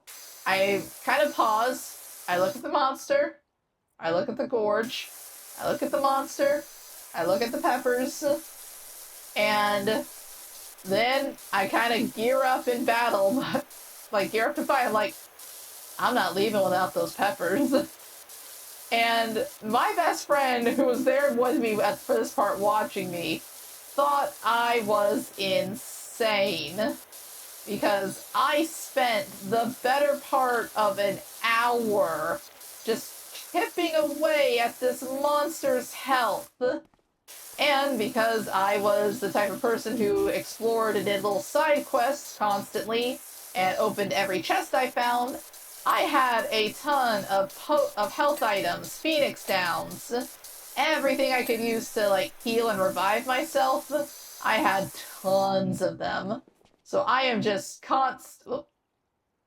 I kind of pause, I look at the monster, I look at the gorge, I look at the monster, I look at the peppers, and then I kind of gear up in battle, like gear up to fight. I'm like, I'm not leaving without those peppers. And my best friend, who was there with me for this part watching me, thought I was insane. because I spent the better part of an hour just chipping away at this monster's health. And because I was the type of person who explored and did little side quests constantly and opened every chest I found, I had a ton of health items, Phoenix Downs, everything I could use to like heal and revive myself. I had tons of them. So I am just oh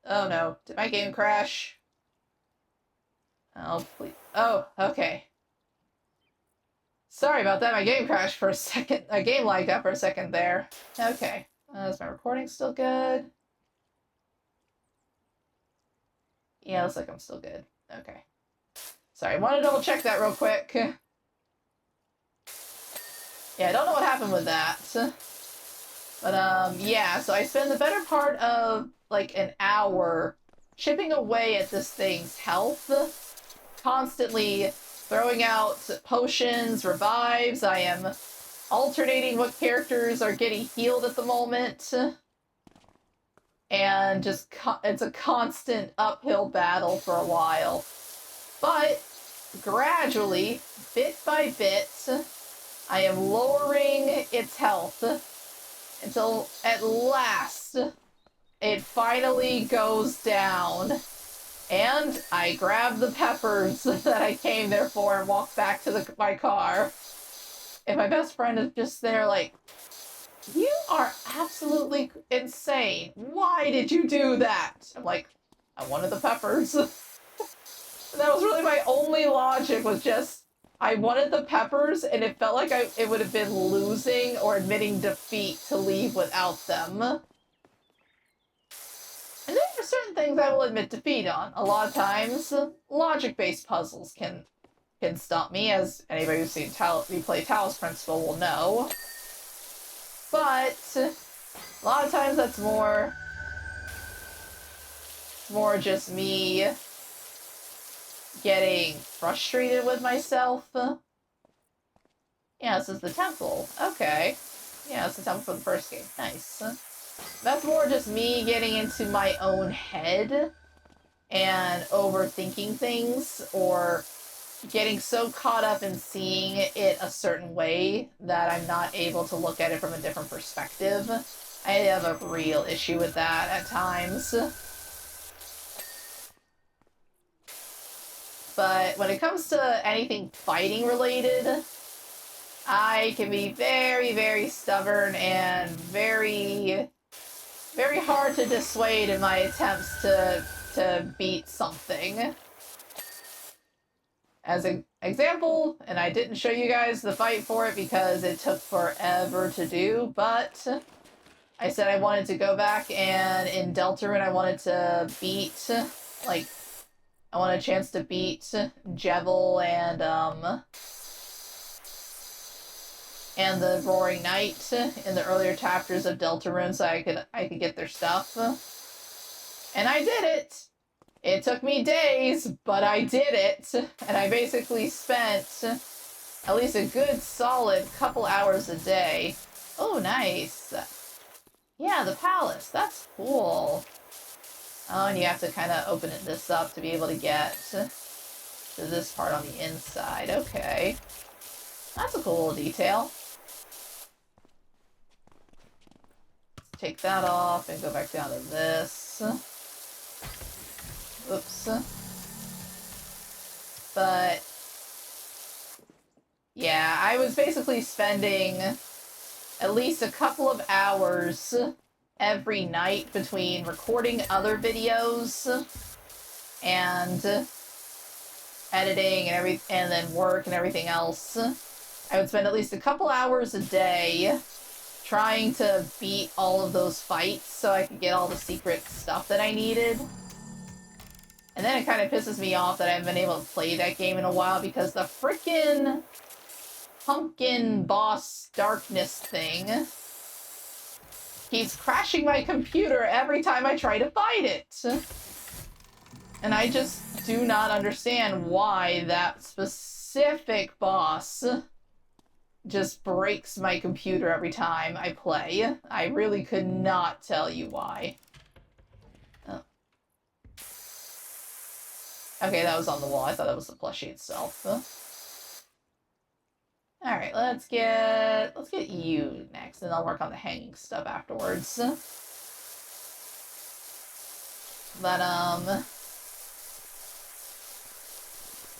no, did my game crash? Oh, please. Oh, okay. Sorry about that, my game crashed for a second. My game lagged up for a second there. Okay. Is my recording still good? Yeah, looks like I'm still good. Okay. Sorry, I want to double check that real quick. Yeah, I don't know what happened with that. But, yeah, so I spend the better part of, like, an hour chipping away at this thing's health, constantly throwing out potions, revives. I am alternating what characters are getting healed at the moment. And just, it's a constant uphill battle for a while. But, gradually, bit by bit, I am lowering its health until, at last, it finally goes down. And I grab the peppers that I came there for and walk back to my car. And my best friend is just there like, you are absolutely insane. Why did you do that? I'm like, I wanted the peppers. That was really my only logic, was just, I wanted the peppers, and it felt like it would have been losing or admitting defeat to leave without them. And there are certain things I will admit defeat on. A lot of times, logic-based puzzles can stop me, as anybody who's seen me play Talos Principle will know. But a lot of times that's more just me getting frustrated with myself. Yeah, this is the temple. Okay. Yeah, it's the temple from the first game. Nice. That's more just me getting into my own head and overthinking things, or getting so caught up in seeing it a certain way that I'm not able to look at it from a different perspective. I have a real issue with that at times. But when it comes to anything fighting related, I can be very, very stubborn and very, very hard to dissuade in my attempts to beat something. As an example, and I didn't show you guys the fight for it because it took forever to do, but I said I wanted to go back, and in Deltarune I wanted to beat, like, I wanted a chance to beat Jevil and the Roaring Knight in the earlier chapters of Deltarune, so I could get their stuff. And I did it! It took me days, but I did it! And I basically spent at least a good solid couple hours a day. Oh, nice! Yeah, the palace. That's cool. Oh, and you have to kind of open this up to be able to get to this part on the inside. Okay. That's a cool little detail. Let's take that off and go back down to this. Oops. But yeah, I was basically spending at least a couple of hours every night between recording other videos and editing and then work and everything else. I would spend at least a couple hours a day trying to beat all of those fights so I could get all the secret stuff that I needed. And then it kind of pisses me off that I haven't been able to play that game in a while because the frickin' pumpkin boss darkness thing keeps crashing my computer every time I try to fight it. And I just do not understand why that specific boss just breaks my computer every time I play. I really could not tell you why. Oh. Okay, that was on the wall. I thought that was the plushie itself. Alright, let's get you next, and I'll work on the hanging stuff afterwards. But,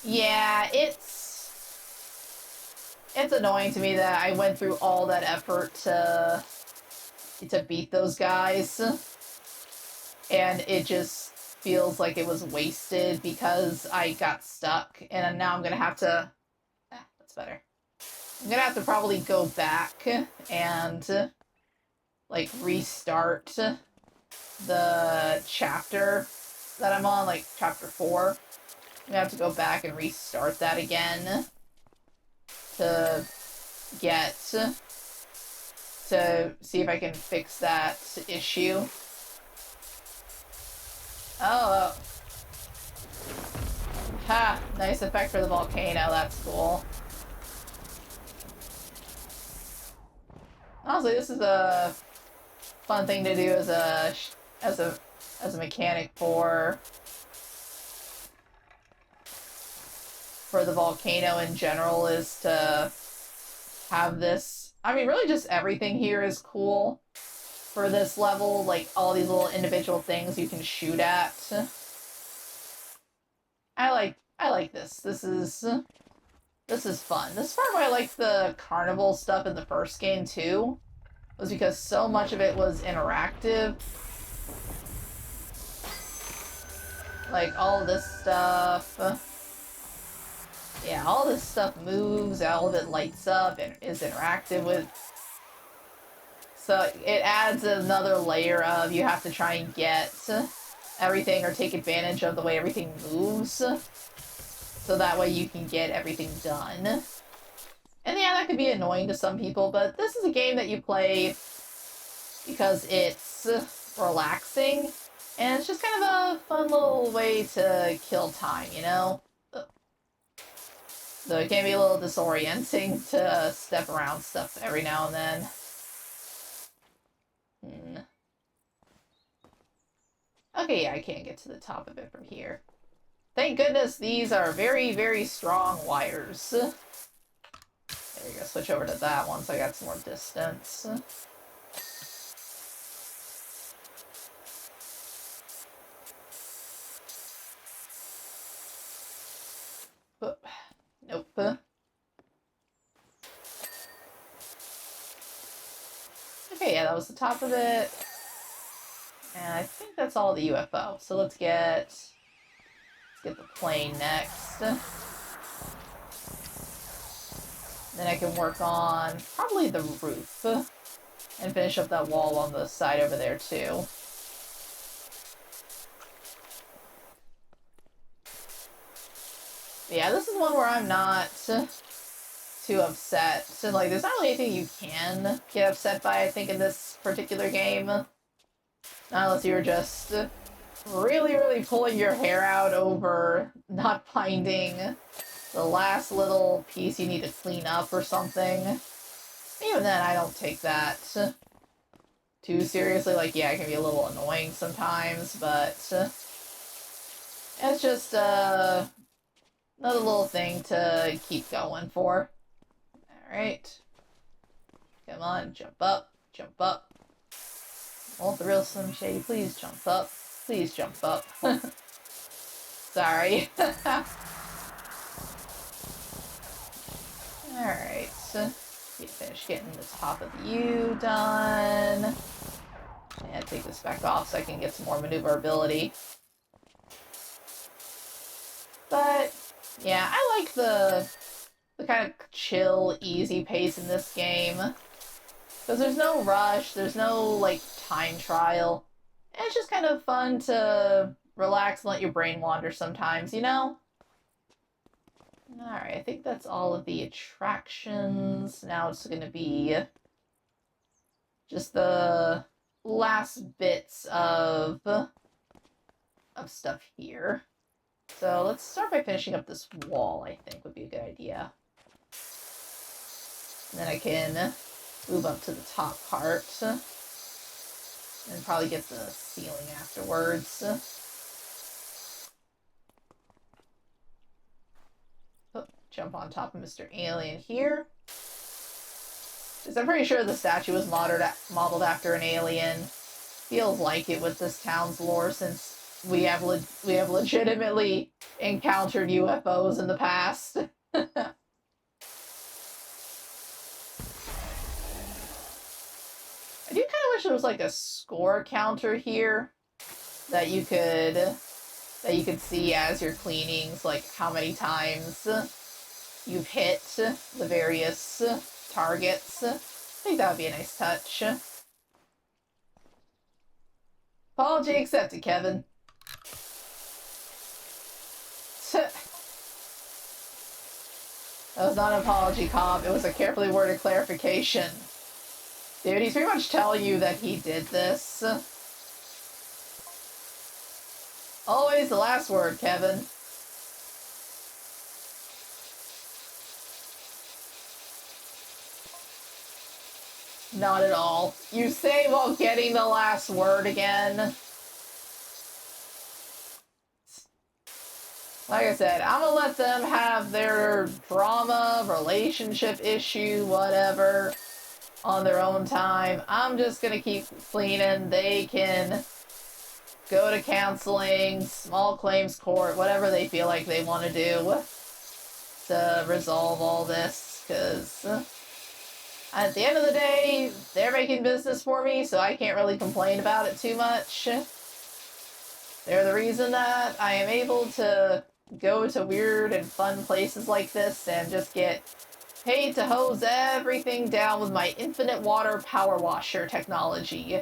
yeah, it's annoying to me that I went through all that effort to beat those guys, and it just feels like it was wasted because I got stuck, and now I'm gonna have to... that's better. I'm gonna have to probably go back and, like, restart the chapter that I'm on, like, chapter 4. I'm gonna have to go back and restart that again to see if I can fix that issue. Oh. Ha! Nice effect for the volcano, that's cool. Honestly, this is a fun thing to do as a mechanic for the volcano in general, is to have this. I mean, really just everything here is cool for this level, like all these little individual things you can shoot at. I like this. This is fun. This is part why I liked the carnival stuff in the first game too, was because so much of it was interactive. Like all of this stuff. Yeah, all this stuff moves, all of it lights up and is interactive with. So it adds another layer of you have to try and get everything or take advantage of the way everything moves, so that way you can get everything done. And yeah, that could be annoying to some people, but this is a game that you play because it's relaxing, and it's just kind of a fun little way to kill time, you know? Though it can be a little disorienting to step around stuff every now and then. Okay, yeah, I can't get to the top of it from here. Thank goodness these are very, very strong wires. There you go, switch over to that one so I got some more distance. Nope. Okay, yeah, that was the top of it. And I think that's all the UFO. So let's get the plane next. Then I can work on probably the roof and finish up that wall on the side over there too. But yeah, this is one where I'm not too upset. So like, there's not really anything you can get upset by, I think, in this particular game. Not unless you're just really, really pulling your hair out over not finding the last little piece you need to clean up or something. Even then, I don't take that too seriously. Like, yeah, it can be a little annoying sometimes, but it's just another little thing to keep going for. Alright. Come on, jump up, jump up. Oh, the real Slim Shady, please jump up. Please jump up. Sorry. Alright. Finish getting the top of the U done. And take this back off so I can get some more maneuverability. But, yeah, I like the kind of chill, easy pace in this game. Because there's no rush, there's no, like, time trial. And it's just kind of fun to relax and let your brain wander sometimes, you know? Alright, I think that's all of the attractions. Now it's going to be just the last bits of stuff here. So let's start by finishing up this wall, I think would be a good idea. And then I can move up to the top part. And probably get the ceiling afterwards. Oh, jump on top of Mr. Alien here. Because I'm pretty sure the statue was modeled after an alien. Feels like it with this town's lore, since we have legitimately encountered UFOs in the past. I do kind of wish there was like a score counter here that you could see as you're cleaning, so like how many times you've hit the various targets. I think that would be a nice touch. Apology accepted, Kevin. That was not an apology, Cobb. It was a carefully worded clarification. Dude, he's pretty much telling you that he did this. Always the last word, Kevin. Not at all. You say while getting the last word again. Like I said, I'm gonna let them have their drama, relationship issue, whatever, on their own time. I'm just gonna keep cleaning. They can go to counseling, small claims court, whatever they feel like they want to do to resolve all this, because at the end of the day, they're making business for me, so I can't really complain about it too much. They're the reason that I am able to go to weird and fun places like this and just get paid to hose everything down with my infinite water power washer technology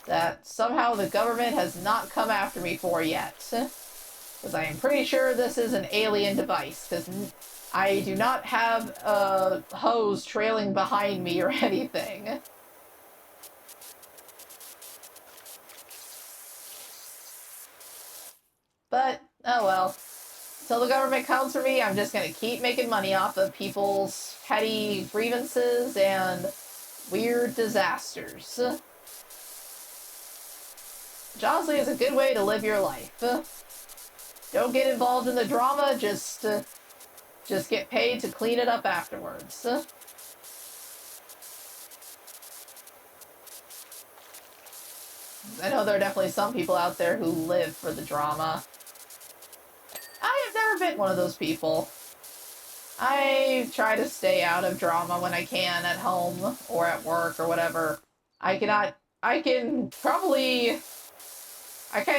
that somehow the government has not come after me for yet. Because I am pretty sure this is an alien device, because I do not have a hose trailing behind me or anything. But, oh well. Until the government comes for me, I'm just going to keep making money off of people's petty grievances and weird disasters. Which honestly is a good way to live your life. Don't get involved in the drama, just get paid to clean it up afterwards. I know there are definitely some people out there who live for the drama. I have never been one of those people. I try to stay out of drama when I can at home or at work or whatever. I can't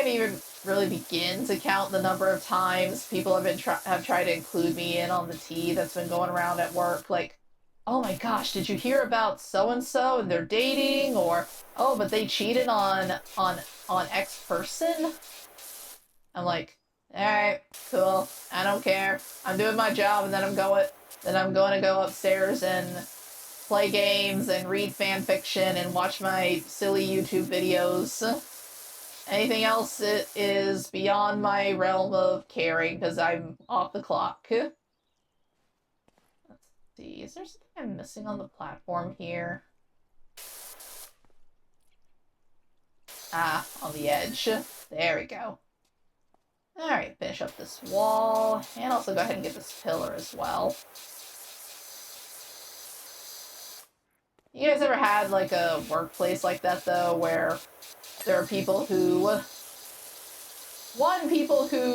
even really begin to count the number of times people have tried to include me in on the tea that's been going around at work. Like, oh my gosh, did you hear about so-and-so and they're dating? Or, oh, but they cheated on X person? I'm like, alright, cool. I don't care. I'm doing my job, and then I'm going to go upstairs and play games and read fan fiction and watch my silly YouTube videos. Anything else is beyond my realm of caring, because I'm off the clock. Let's see, is there something I'm missing on the platform here? Ah, on the edge. There we go. Alright, finish up this wall, and also go ahead and get this pillar as well. You guys ever had, like, a workplace like that, though, where there are people who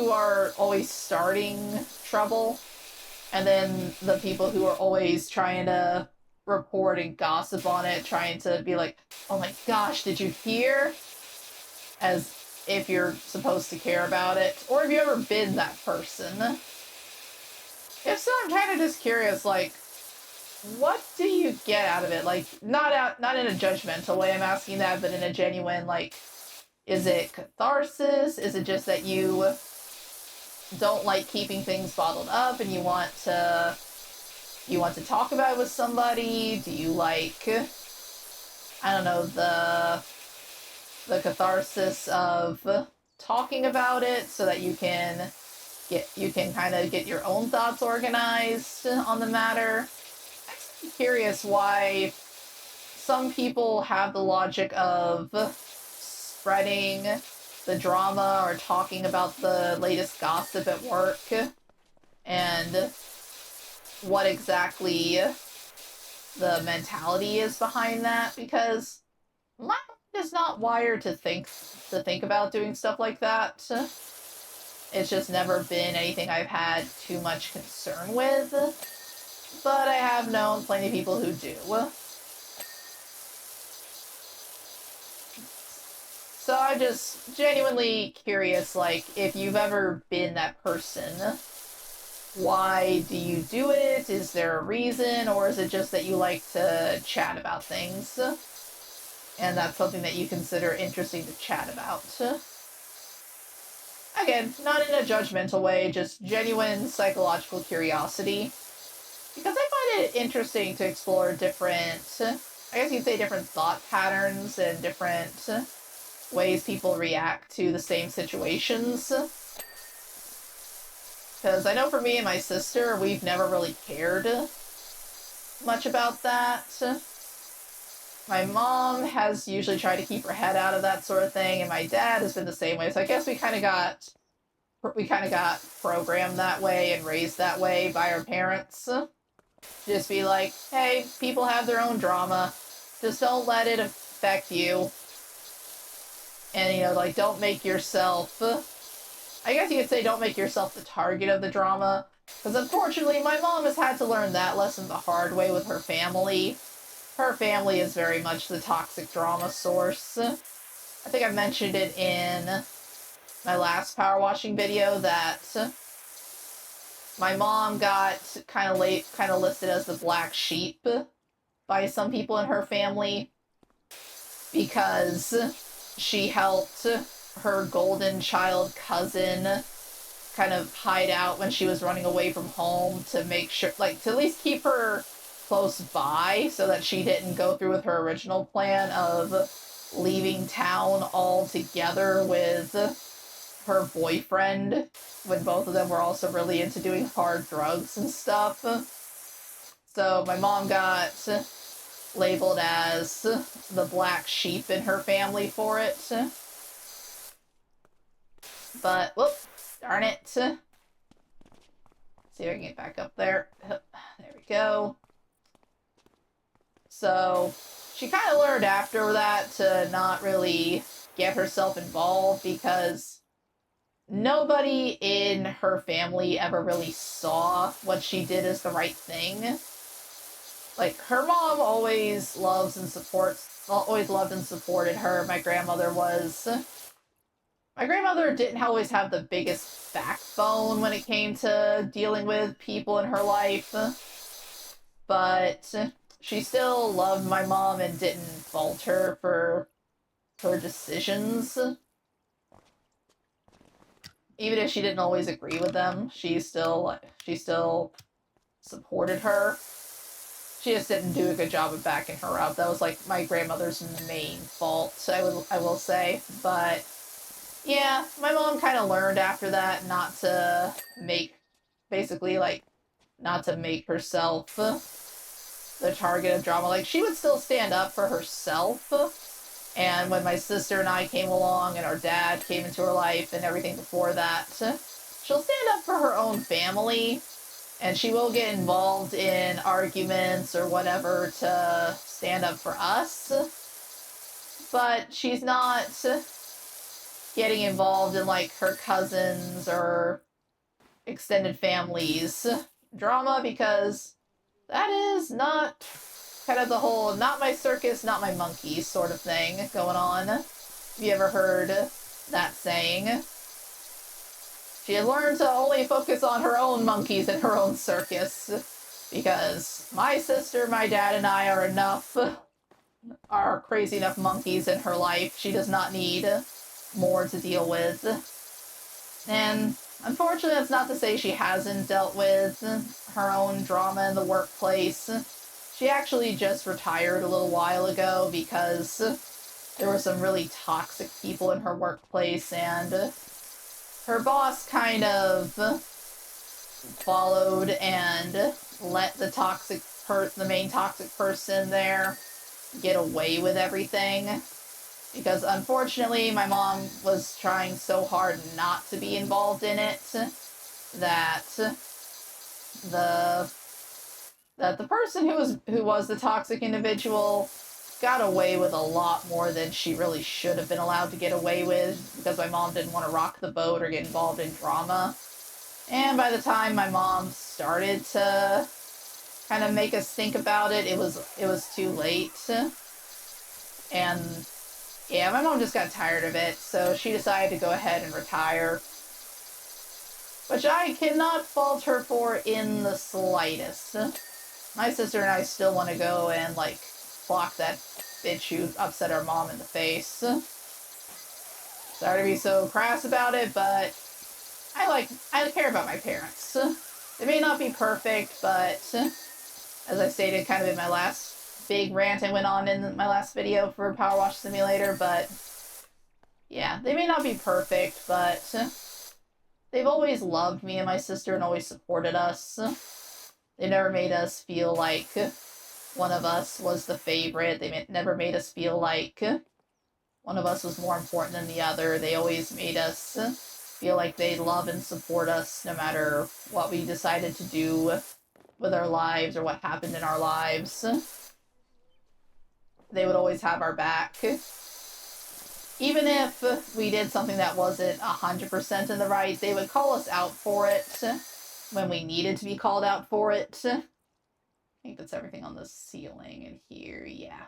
are always starting trouble, and then the people who are always trying to report and gossip on it, trying to be like, oh my gosh, did you hear? As if you're supposed to care about it. Or have you ever been that person? If so, I'm kind of just curious, like, what do you get out of it? Like, not in a judgmental way I'm asking that, but in a genuine, like, is it catharsis? Is it just that you don't like keeping things bottled up and you want to talk about it with somebody? Do you like, I don't know, the catharsis of talking about it so that you can kind of get your own thoughts organized on the matter? curious why some people have the logic of spreading the drama or talking about the latest gossip at work and what exactly the mentality is behind that, because my mind is not wired to think about doing stuff like that. It's just never been anything I've had too much concern with, but I have known plenty of people who do. So I'm just genuinely curious, like, if you've ever been that person, why do you do it? Is there a reason, or is it just that you like to chat about things? And that's something that you consider interesting to chat about. Again, not in a judgmental way, just genuine psychological curiosity. Because I find it interesting to explore different, I guess you'd say different thought patterns and different ways people react to the same situations. Because I know for me and my sister, we've never really cared much about that. My mom has usually tried to keep her head out of that sort of thing, and my dad has been the same way. So I guess we kind of got programmed that way and raised that way by our parents. Just be like, hey, people have their own drama. Just don't let it affect you. And, you know, like, don't make yourself... I guess you could say don't make yourself the target of the drama. Because unfortunately, my mom has had to learn that lesson the hard way with her family. Her family is very much the toxic drama source. I think I mentioned it in my last power washing video that my mom got kind of listed as the black sheep by some people in her family because she helped her golden child cousin kind of hide out when she was running away from home to make sure, like, to at least keep her close by so that she didn't go through with her original plan of leaving town altogether with her boyfriend when both of them were also really into doing hard drugs and stuff. So my mom got labeled as the black sheep in her family for it. But, whoop, darn it. See if I can get back up there. There we go. So, she kind of learned after that to not really get herself involved because nobody in her family ever really saw what she did as the right thing. Like, her mom always loved and supported her. My grandmother didn't always have the biggest backbone when it came to dealing with people in her life, but she still loved my mom and didn't fault her for her decisions. Even if she didn't always agree with them, she still supported her. She just didn't do a good job of backing her up. That was, like, my grandmother's main fault, I will say. But yeah, my mom kind of learned after that not to make herself the target of drama. Like, she would still stand up for herself. And when my sister and I came along and our dad came into her life and everything before that, she'll stand up for her own family. And she will get involved in arguments or whatever to stand up for us. But she's not getting involved in, like, her cousins or extended families drama, because that is not kind of the whole not my circus, not my monkeys sort of thing going on. Have you ever heard that saying? She had learned to only focus on her own monkeys and her own circus, because my sister, my dad, and I are crazy enough monkeys in her life. She does not need more to deal with. And unfortunately, that's not to say she hasn't dealt with her own drama in the workplace. She actually just retired a little while ago because there were some really toxic people in her workplace, and her boss kind of followed and let the toxic the main toxic person there get away with everything. Because unfortunately, my mom was trying so hard not to be involved in it that the person who was the toxic individual got away with a lot more than she really should have been allowed to get away with, because my mom didn't want to rock the boat or get involved in drama. And by the time my mom started to kind of make us think about it, it was too late. And yeah, my mom just got tired of it, so she decided to go ahead and retire. Which I cannot fault her for in the slightest. My sister and I still want to go and, like, block that bitch who upset our mom in the face. Sorry to be so crass about it, but I care about my parents. They may not be perfect, but as I stated kind of in my last big rant I went on in my last video for PowerWash Simulator, but yeah, they may not be perfect, but they've always loved me and my sister and always supported us. They never made us feel like one of us was the favorite. They never made us feel like one of us was more important than the other. They always made us feel like they love and support us no matter what we decided to do with our lives or what happened in our lives. They would always have our back. Even if we did something that wasn't 100% in the right, they would call us out for it when we needed to be called out for it. I think that's everything on the ceiling in here, yeah.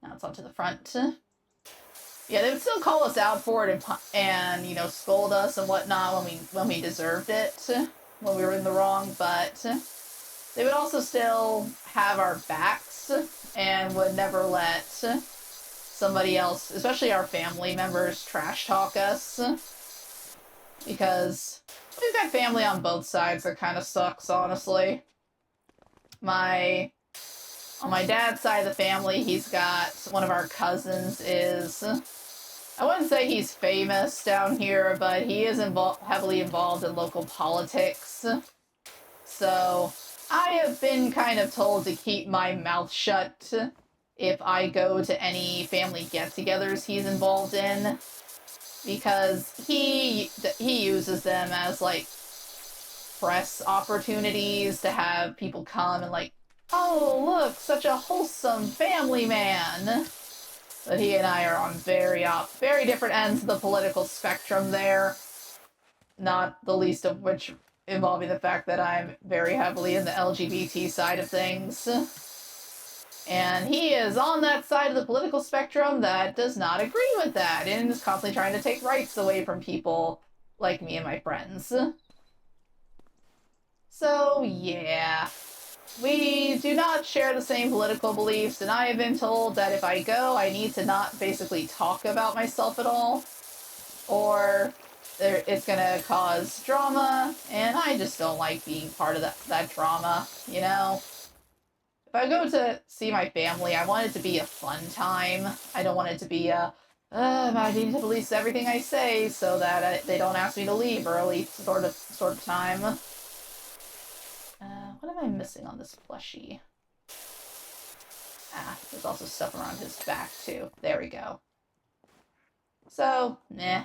Now it's onto the front. Yeah, they would still call us out for it and you know, scold us and whatnot when we deserved it, when we were in the wrong, but they would also still have our backs and would never let somebody else, especially our family members, trash talk us. Because we've got family on both sides that kind of sucks, honestly. On my dad's side of the family, he's got one of our cousins is, I wouldn't say he's famous down here, but he is heavily involved in local politics. So I have been kind of told to keep my mouth shut if I go to any family get-togethers he's involved in, because he uses them as, like, press opportunities to have people come and, like, oh, look, such a wholesome family man. But he and I are on very different ends of the political spectrum there, not the least of which involving the fact that I'm very heavily in the LGBT side of things. And he is on that side of the political spectrum that does not agree with that and is constantly trying to take rights away from people like me and my friends. So, yeah. We do not share the same political beliefs, and I have been told that if I go, I need to not basically talk about myself at all, or it's gonna cause drama, and I just don't like being part of that drama, you know? If I go to see my family, I want it to be a fun time. I don't want it to be I need to police everything I say so that they don't ask me to leave early sort of time. What am I missing on this plushie? There's also stuff around his back, too. There we go. So, nah.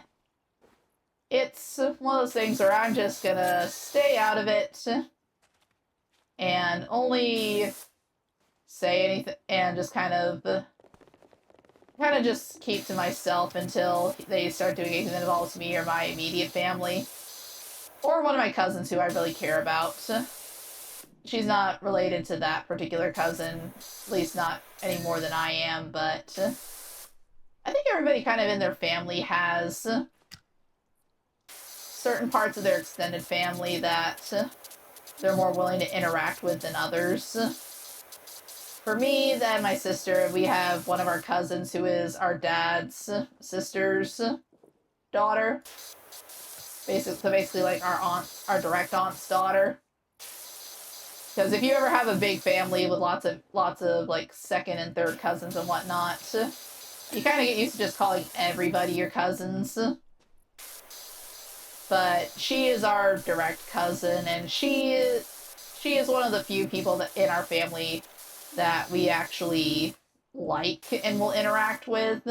It's one of those things where I'm just gonna stay out of it and only say anything and just kind of just keep to myself until they start doing anything that involves me or my immediate family. Or one of my cousins who I really care about. She's not related to that particular cousin, at least not any more than I am, but I think everybody kind of in their family has certain parts of their extended family that they're more willing to interact with than others. For me, and my sister, we have one of our cousins who is our dad's sister's daughter. Basically like our direct aunt's daughter. Because if you ever have a big family with lots of like second and third cousins and whatnot, you kind of get used to just calling everybody your cousins. But she is our direct cousin, and she she is one of the few people that in our family that we actually like and will interact with.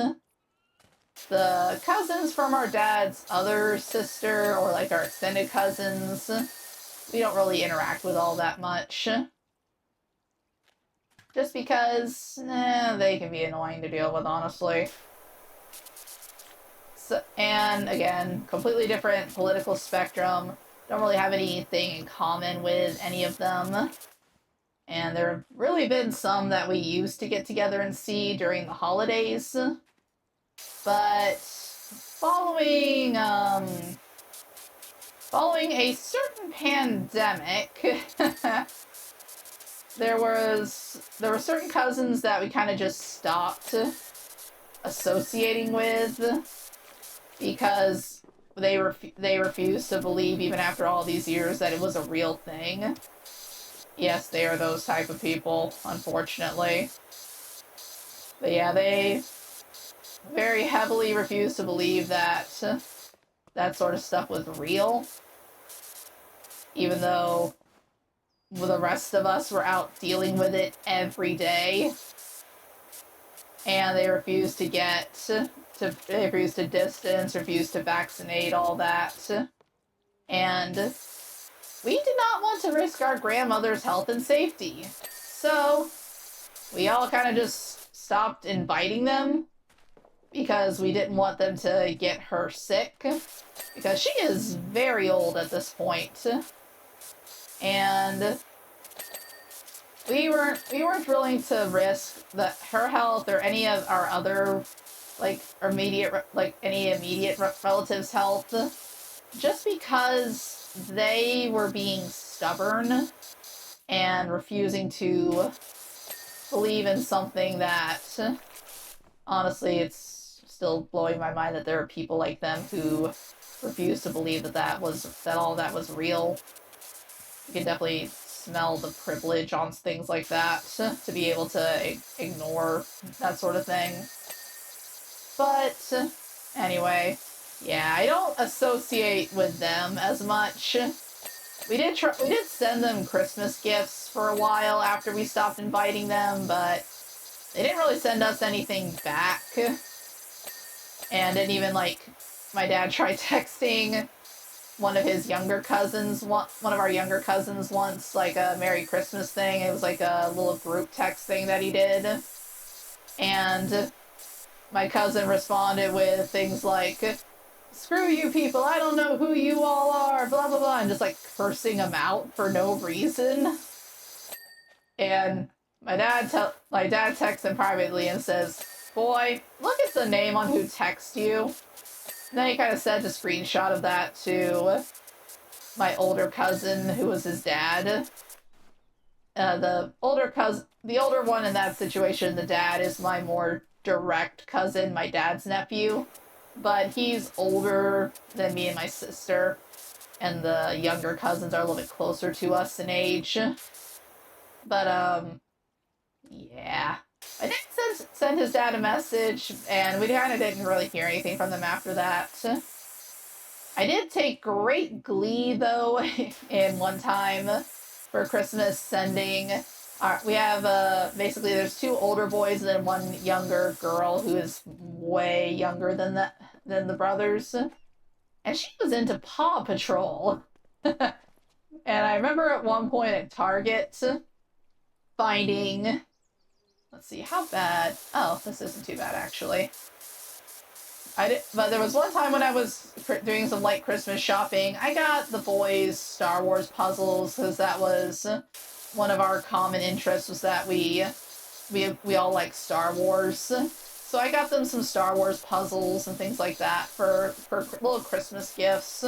The cousins from our dad's other sister, or like our extended cousins, we don't really interact with all that much. Just because, they can be annoying to deal with, honestly. So, and again, completely different political spectrum. Don't really have anything in common with any of them. And there have really been some that we used to get together and see during the holidays. But following a certain pandemic, there were certain cousins that we kind of just stopped associating with because they refused to believe, even after all these years, that it was a real thing. Yes, they are those type of people, unfortunately. But yeah, they very heavily refused to believe that that sort of stuff was real. Even though the rest of us were out dealing with it every day. And they refused to they refused to distance, refused to vaccinate, all that. And we did not want to risk our grandmother's health and safety. So we all kind of just stopped inviting them because we didn't want them to get her sick. Because she is very old at this point. And we weren't willing to risk her health or any of our other any immediate relatives' health, just because they were being stubborn and refusing to believe in something that, honestly, it's still blowing my mind that there are people like them who refuse to believe that all that was real. You can definitely smell the privilege on things like that to be able to ignore that sort of thing. But anyway, yeah, I don't associate with them as much. We did send them Christmas gifts for a while after we stopped inviting them, but they didn't really send us anything back. And didn't even, my dad tried texting one of his younger cousins, one of our younger cousins once, like a Merry Christmas thing. It was like a little group text thing that he did. And my cousin responded with things like, "Screw you people, I don't know who you all are, blah, blah, blah," and just cursing them out for no reason. And my dad texts him privately and says, "Boy, look at the name on who texts you." And then he kind of sent a screenshot of that to my older cousin, who was his dad. The older one in that situation, the dad, is my more direct cousin, my dad's nephew. But he's older than me and my sister. And the younger cousins are a little bit closer to us in age. But, yeah. I did send his dad a message, and we kind of didn't really hear anything from them after that. I did take great glee, though, in one time for Christmas sending... we have, basically, there's 2 older boys and then 1 younger girl who is way younger than the brothers. And she was into Paw Patrol. And I remember at one point at Target finding... Let's see, how bad... Oh, this isn't too bad, actually. But there was one time when I was doing some light Christmas shopping, I got the boys Star Wars puzzles, because that was one of our common interests, was that we all like Star Wars. So I got them some Star Wars puzzles and things like that for little Christmas gifts.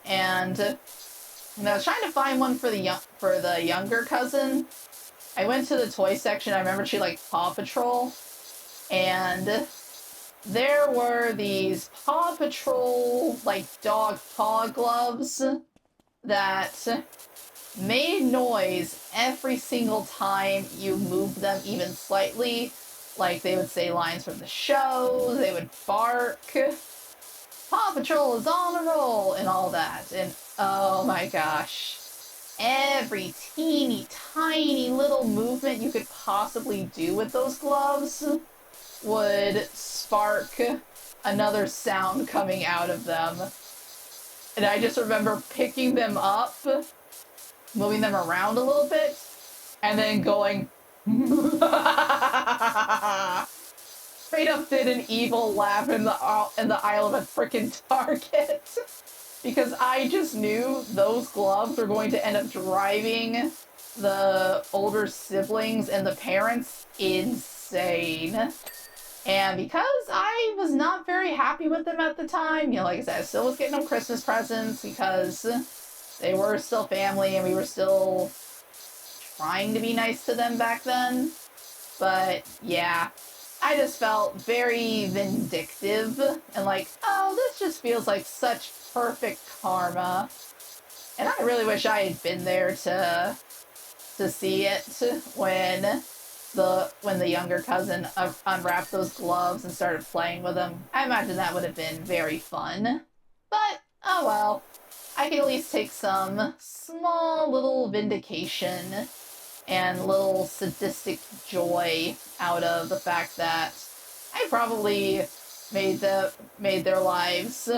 And I was trying to find one for the younger cousin. I went to the toy section. I remember she liked Paw Patrol. And there were these Paw Patrol, dog paw gloves that made noise every single time you moved them even slightly. They would say lines from the show, they would bark, "Paw Patrol is on a roll," and all that. And oh my gosh. every teeny tiny little movement you could possibly do with those gloves would spark another sound coming out of them. And I just remember picking them up, moving them around a little bit, and then going straight up did an evil laugh in the aisle of a frickin' Target. Because I just knew those gloves were going to end up driving the older siblings and the parents insane. And because I was not very happy with them at the time, you know, like I said, I still was getting them Christmas presents because they were still family and we were still trying to be nice to them back then. But yeah, I just felt very vindictive and like, oh, this just feels like such perfect karma. And I really wish I had been there to see it when the younger cousin unwrapped those gloves and started playing with them. I imagine that would have been very fun. But, oh well. I can at least take some small little vindication and little sadistic joy out of the fact that I probably made their lives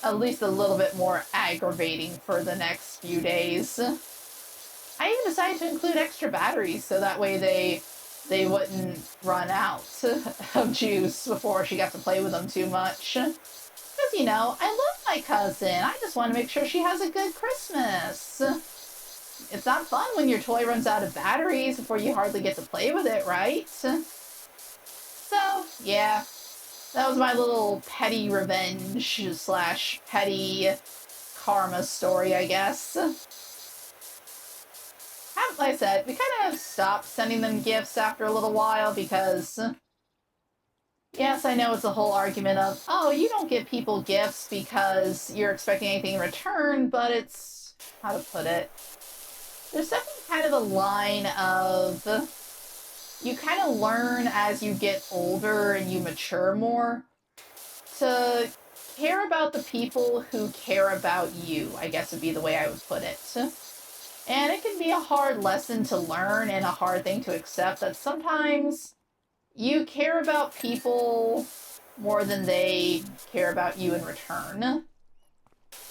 at least a little bit more aggravating for the next few days. I even decided to include extra batteries so that way they wouldn't run out of juice before she got to play with them too much. Because, you know, I love my cousin. I just want to make sure she has a good Christmas. It's not fun when your toy runs out of batteries before you hardly get to play with it, right? So, yeah. That was my little petty revenge / petty karma story, I guess. Like I said, we kind of stopped sending them gifts after a little while because, yes, I know it's a whole argument of, oh, you don't give people gifts because you're expecting anything in return, but it's, how to put it, there's definitely kind of a line of, you kind of learn as you get older and you mature more to care about the people who care about you, I guess would be the way I would put it. And it can be a hard lesson to learn and a hard thing to accept that sometimes you care about people more than they care about you in return.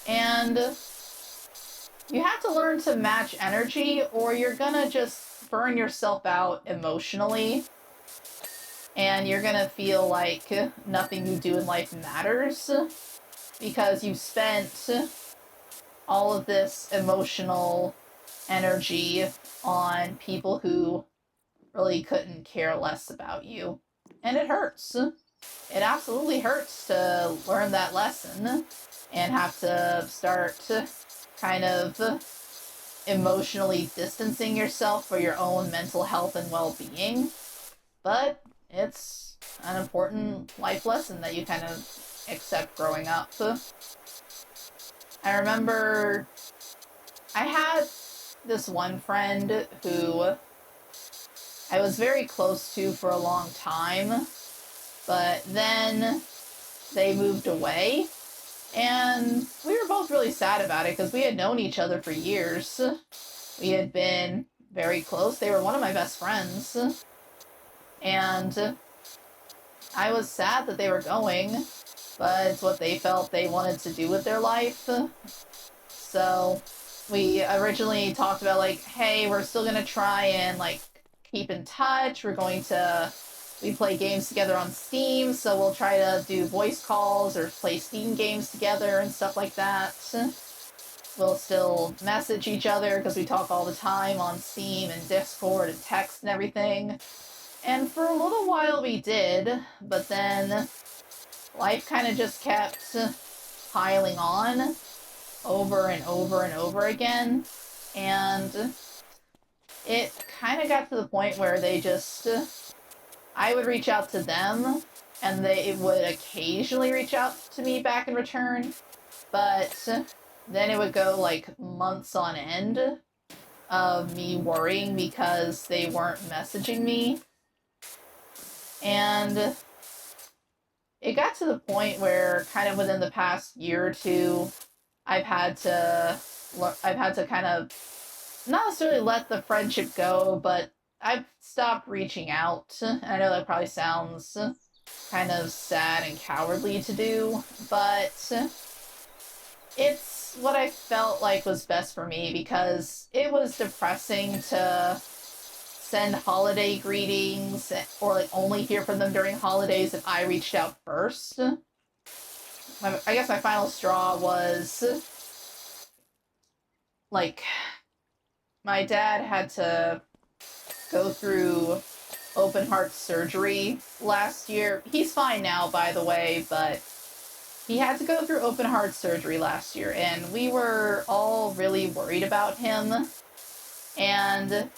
And you have to learn to match energy or you're gonna just burn yourself out emotionally. And you're gonna feel like nothing you do in life matters because you spent all of this emotional energy on people who really couldn't care less about you. And it hurts. It absolutely hurts to learn that lesson and have to start kind of emotionally distancing yourself for your own mental health and well-being. But it's an important life lesson that you kind of accept growing up. I remember I had this one friend who I was very close to for a long time, but then they moved away, and we were both really sad about it because we had known each other for years. We had been very close. They were one of my best friends, and I was sad that they were going, but it's what they felt they wanted to do with their life. So we originally talked about, like, hey, we're still going to try and, like, keep in touch. We play games together on Steam, so we'll try to do voice calls or play Steam games together and stuff like that. We'll still message each other because we talk all the time on Steam and Discord and text and everything. And for a little while we did, but then life kind of just kept piling on over and over and over again, and it kind of got to the point where they just, I would reach out to them, and they would occasionally reach out to me back in return, but then it would go like months on end of me worrying because they weren't messaging me, and it got to the point where kind of within the past year or two, I've had to kind of not necessarily let the friendship go, but I've stopped reaching out. I know that probably sounds kind of sad and cowardly to do, but it's what I felt like was best for me because it was depressing to send holiday greetings or like only hear from them during holidays if I reached out first. I guess my final straw was like my dad had to go through open heart surgery last year. He's fine now, by the way, but he had to go through open heart surgery last year, and we were all really worried about him. And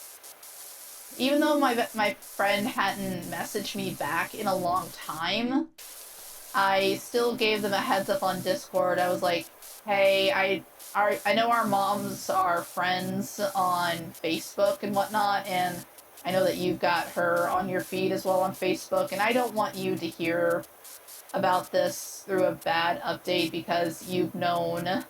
even though my friend hadn't messaged me back in a long time, I still gave them a heads up on Discord. I was like, hey, I know our moms are friends on Facebook and whatnot, and I know that you've got her on your feed as well on Facebook, and I don't want you to hear about this through a bad update because you've known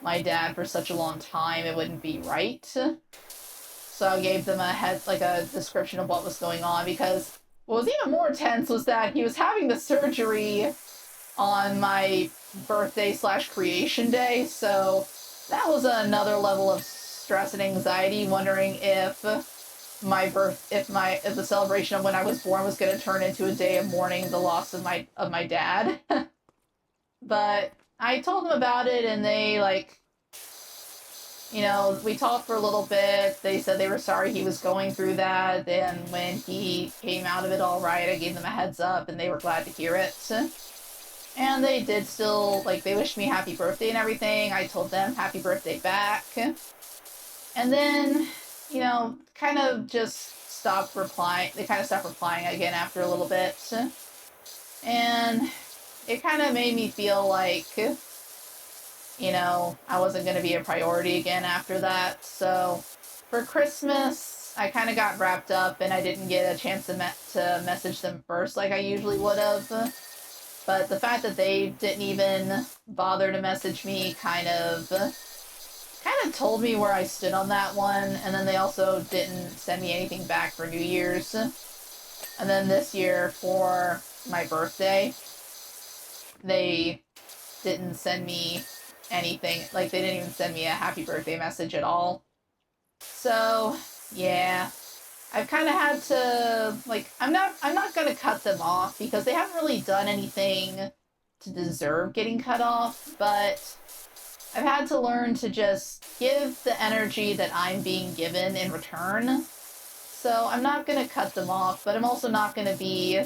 my dad for such a long time. It wouldn't be right. So I gave them a description of what was going on, because what was even more tense was that he was having the surgery on my birthday / creation day, so that was another level of stress and anxiety, wondering if the celebration of when I was born was going to turn into a day of mourning the loss of my dad. But I told them about it, and they we talked for a little bit. They said they were sorry he was going through that, and when he came out of it all right, I gave them a heads up, and they were glad to hear it. And they did still, they wished me happy birthday and everything. I told them happy birthday back. And then, kind of just stopped replying. They kind of stopped replying again after a little bit. And it kind of made me feel like, I wasn't going to be a priority again after that. So for Christmas, I kind of got wrapped up and I didn't get a chance to message them first like I usually would have. But the fact that they didn't even bother to message me kind of told me where I stood on that one. And then they also didn't send me anything back for New Year's. And then this year for my birthday, they didn't send me anything. They didn't even send me a happy birthday message at all. So, yeah. I've kind of had to, I'm not going to cut them off because they haven't really done anything to deserve getting cut off, but I've had to learn to just give the energy that I'm being given in return. So I'm not going to cut them off, but I'm also not going to be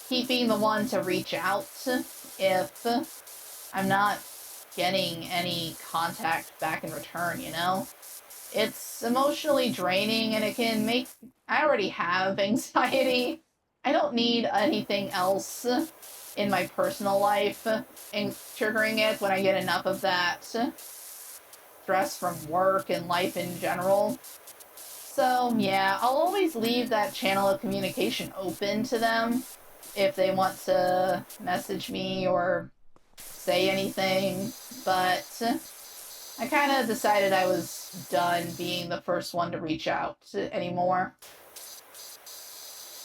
keeping the one to reach out if I'm not getting any contact back in return, It's emotionally draining, and it can make... I already have anxiety. I don't need anything else in my personal life and triggering it when I get enough of that stress from work and life in general. So, yeah, I'll always leave that channel of communication open to them if they want to message me or say anything, but I kind of decided I was done being the first one to reach out anymore.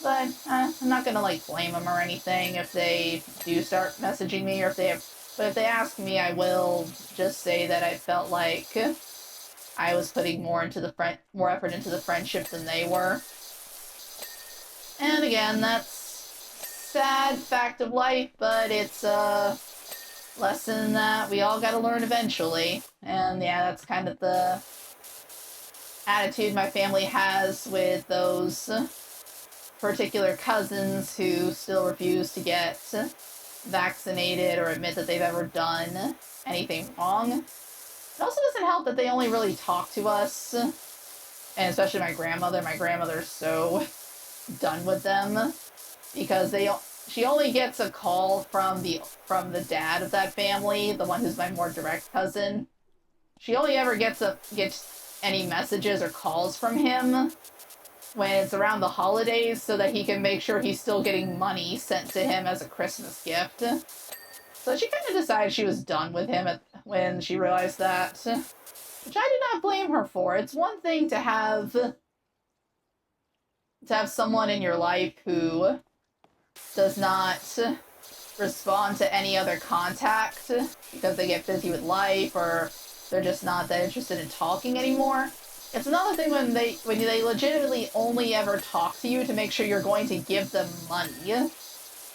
But I'm not gonna blame them or anything if they do start messaging me, or but if they ask me, I will just say that I felt like I was putting more effort into the friendship than they were. And again, that's sad fact of life, but it's a lesson that we all gotta learn eventually. And yeah, that's kind of the attitude my family has with those particular cousins who still refuse to get vaccinated or admit that they've ever done anything wrong. It also doesn't help that they only really talk to us, and especially my grandmother. My grandmother's so done with them because she only gets a call from the dad of that family, the one who's my more direct cousin. She only ever gets any messages or calls from him when it's around the holidays, so that he can make sure he's still getting money sent to him as a Christmas gift. So she kind of decided she was done with him when she realized that. which I do not blame her for. It's one thing to have someone in your life who does not respond to any other contact because they get busy with life or they're just not that interested in talking anymore. It's another thing when they legitimately only ever talk to you to make sure you're going to give them money.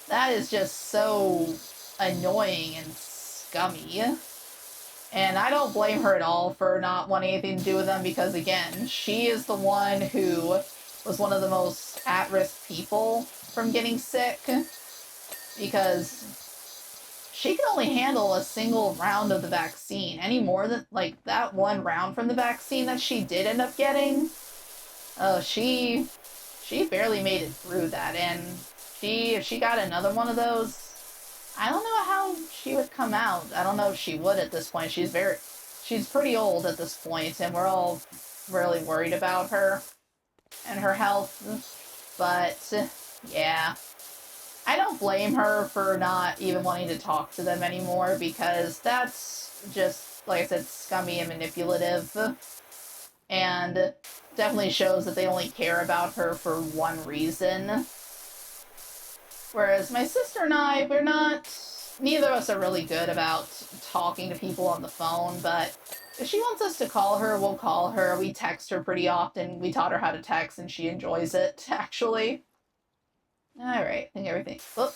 That is just so annoying and scummy. And I don't blame her at all for not wanting anything to do with them because, again, she is the one who was one of the most at-risk people from getting sick because she can only handle a single round of the vaccine. Any more than, like, that one round from the vaccine that she did end up getting, oh, she barely made it through that. And if she got another one of those, I don't know how she would come out. I don't know if she would at this point. She's pretty old at this point, and we're all really worried about her and her health. But, yeah. I don't blame her for not even wanting to talk to them anymore because that's just, like I said, scummy and manipulative. And definitely shows that they only care about her for one reason. Whereas my sister and I, neither of us are really good about talking to people on the phone, but if she wants us to call her, we'll call her. We text her pretty often. We taught her how to text and she enjoys it, actually. Alright, I think everything... Whoop.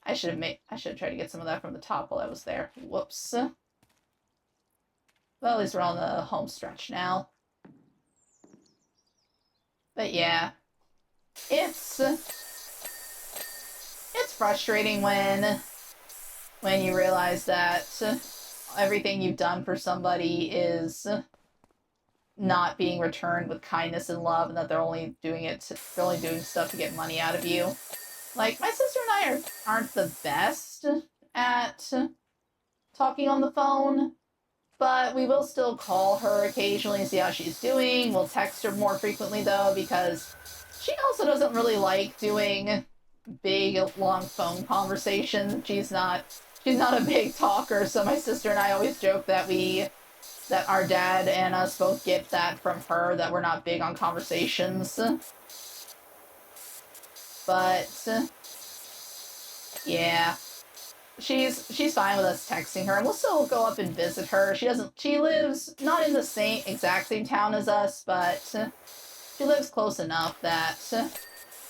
I should have tried to get some of that from the top while I was there. Whoops. Well, at least we're on the home stretch now. But yeah. It's frustrating when you realize that everything you've done for somebody is not being returned with kindness and love, and that they're only doing stuff to get money out of you. Like, my sister and I aren't the best at talking on the phone, but we will still call her occasionally and see how she's doing. We'll text her more frequently, though, because she also doesn't really like doing big, long phone conversations. She's not a big talker, so my sister and I always joke that our dad and us both get that from her, that we're not big on conversations. But, yeah. She's fine with us texting her, and we'll still go up and visit her. She lives not in the exact same town as us, but she lives close enough that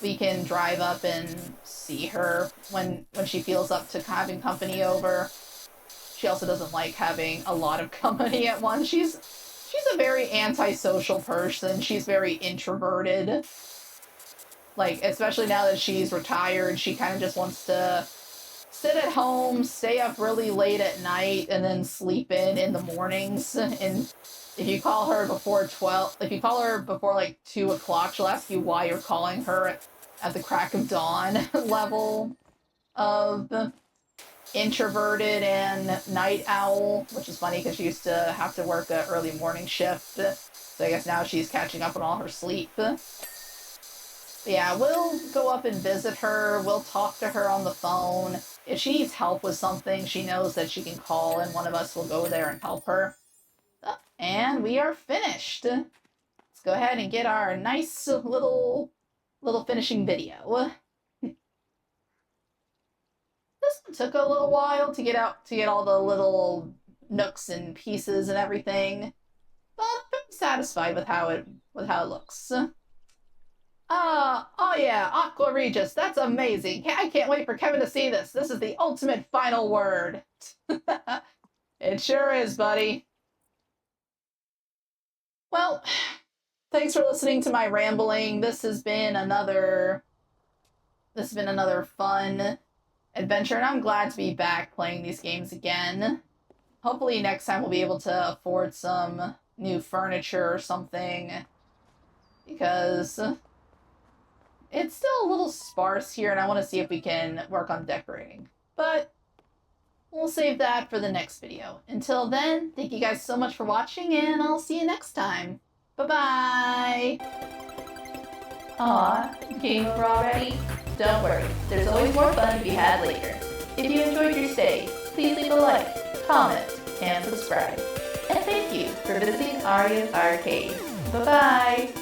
we can drive up and see her when she feels up to having company over. She also doesn't like having a lot of company at once. She's a very antisocial person. She's very introverted. Like, especially now that she's retired, she kind of just wants to sit at home, stay up really late at night, and then sleep in the mornings. And if you call her before like 2 o'clock, she'll ask you why you're calling her at the crack of dawn level of introverted and night owl, which is funny because she used to have to work an early morning shift, so I guess now she's catching up on all her sleep. But yeah, we'll go up and visit her, we'll talk to her on the phone. If she needs help with something, she knows that she can call and one of us will go there and help her. And we are finished. Let's go ahead and get our nice little finishing video. This one took a little while to get all the little nooks and pieces and everything, but I'm satisfied with how it looks. Oh yeah, Aqua Regis, that's amazing. I can't wait for Kevin to see this. This is the ultimate final word. It sure is, buddy. Well, thanks for listening to my rambling. This has been another fun adventure, and I'm glad to be back playing these games again. Hopefully next time we'll be able to afford some new furniture or something, because it's still a little sparse here, and I want to see if we can work on decorating. But we'll save that for the next video. Until then, thank you guys so much for watching, and I'll see you next time. Bye-bye! Aw, game over already? Don't worry, there's always more fun to be had later. If you enjoyed your stay, please leave a like, comment, and subscribe. And thank you for visiting Arya's Arcade. Bye-bye!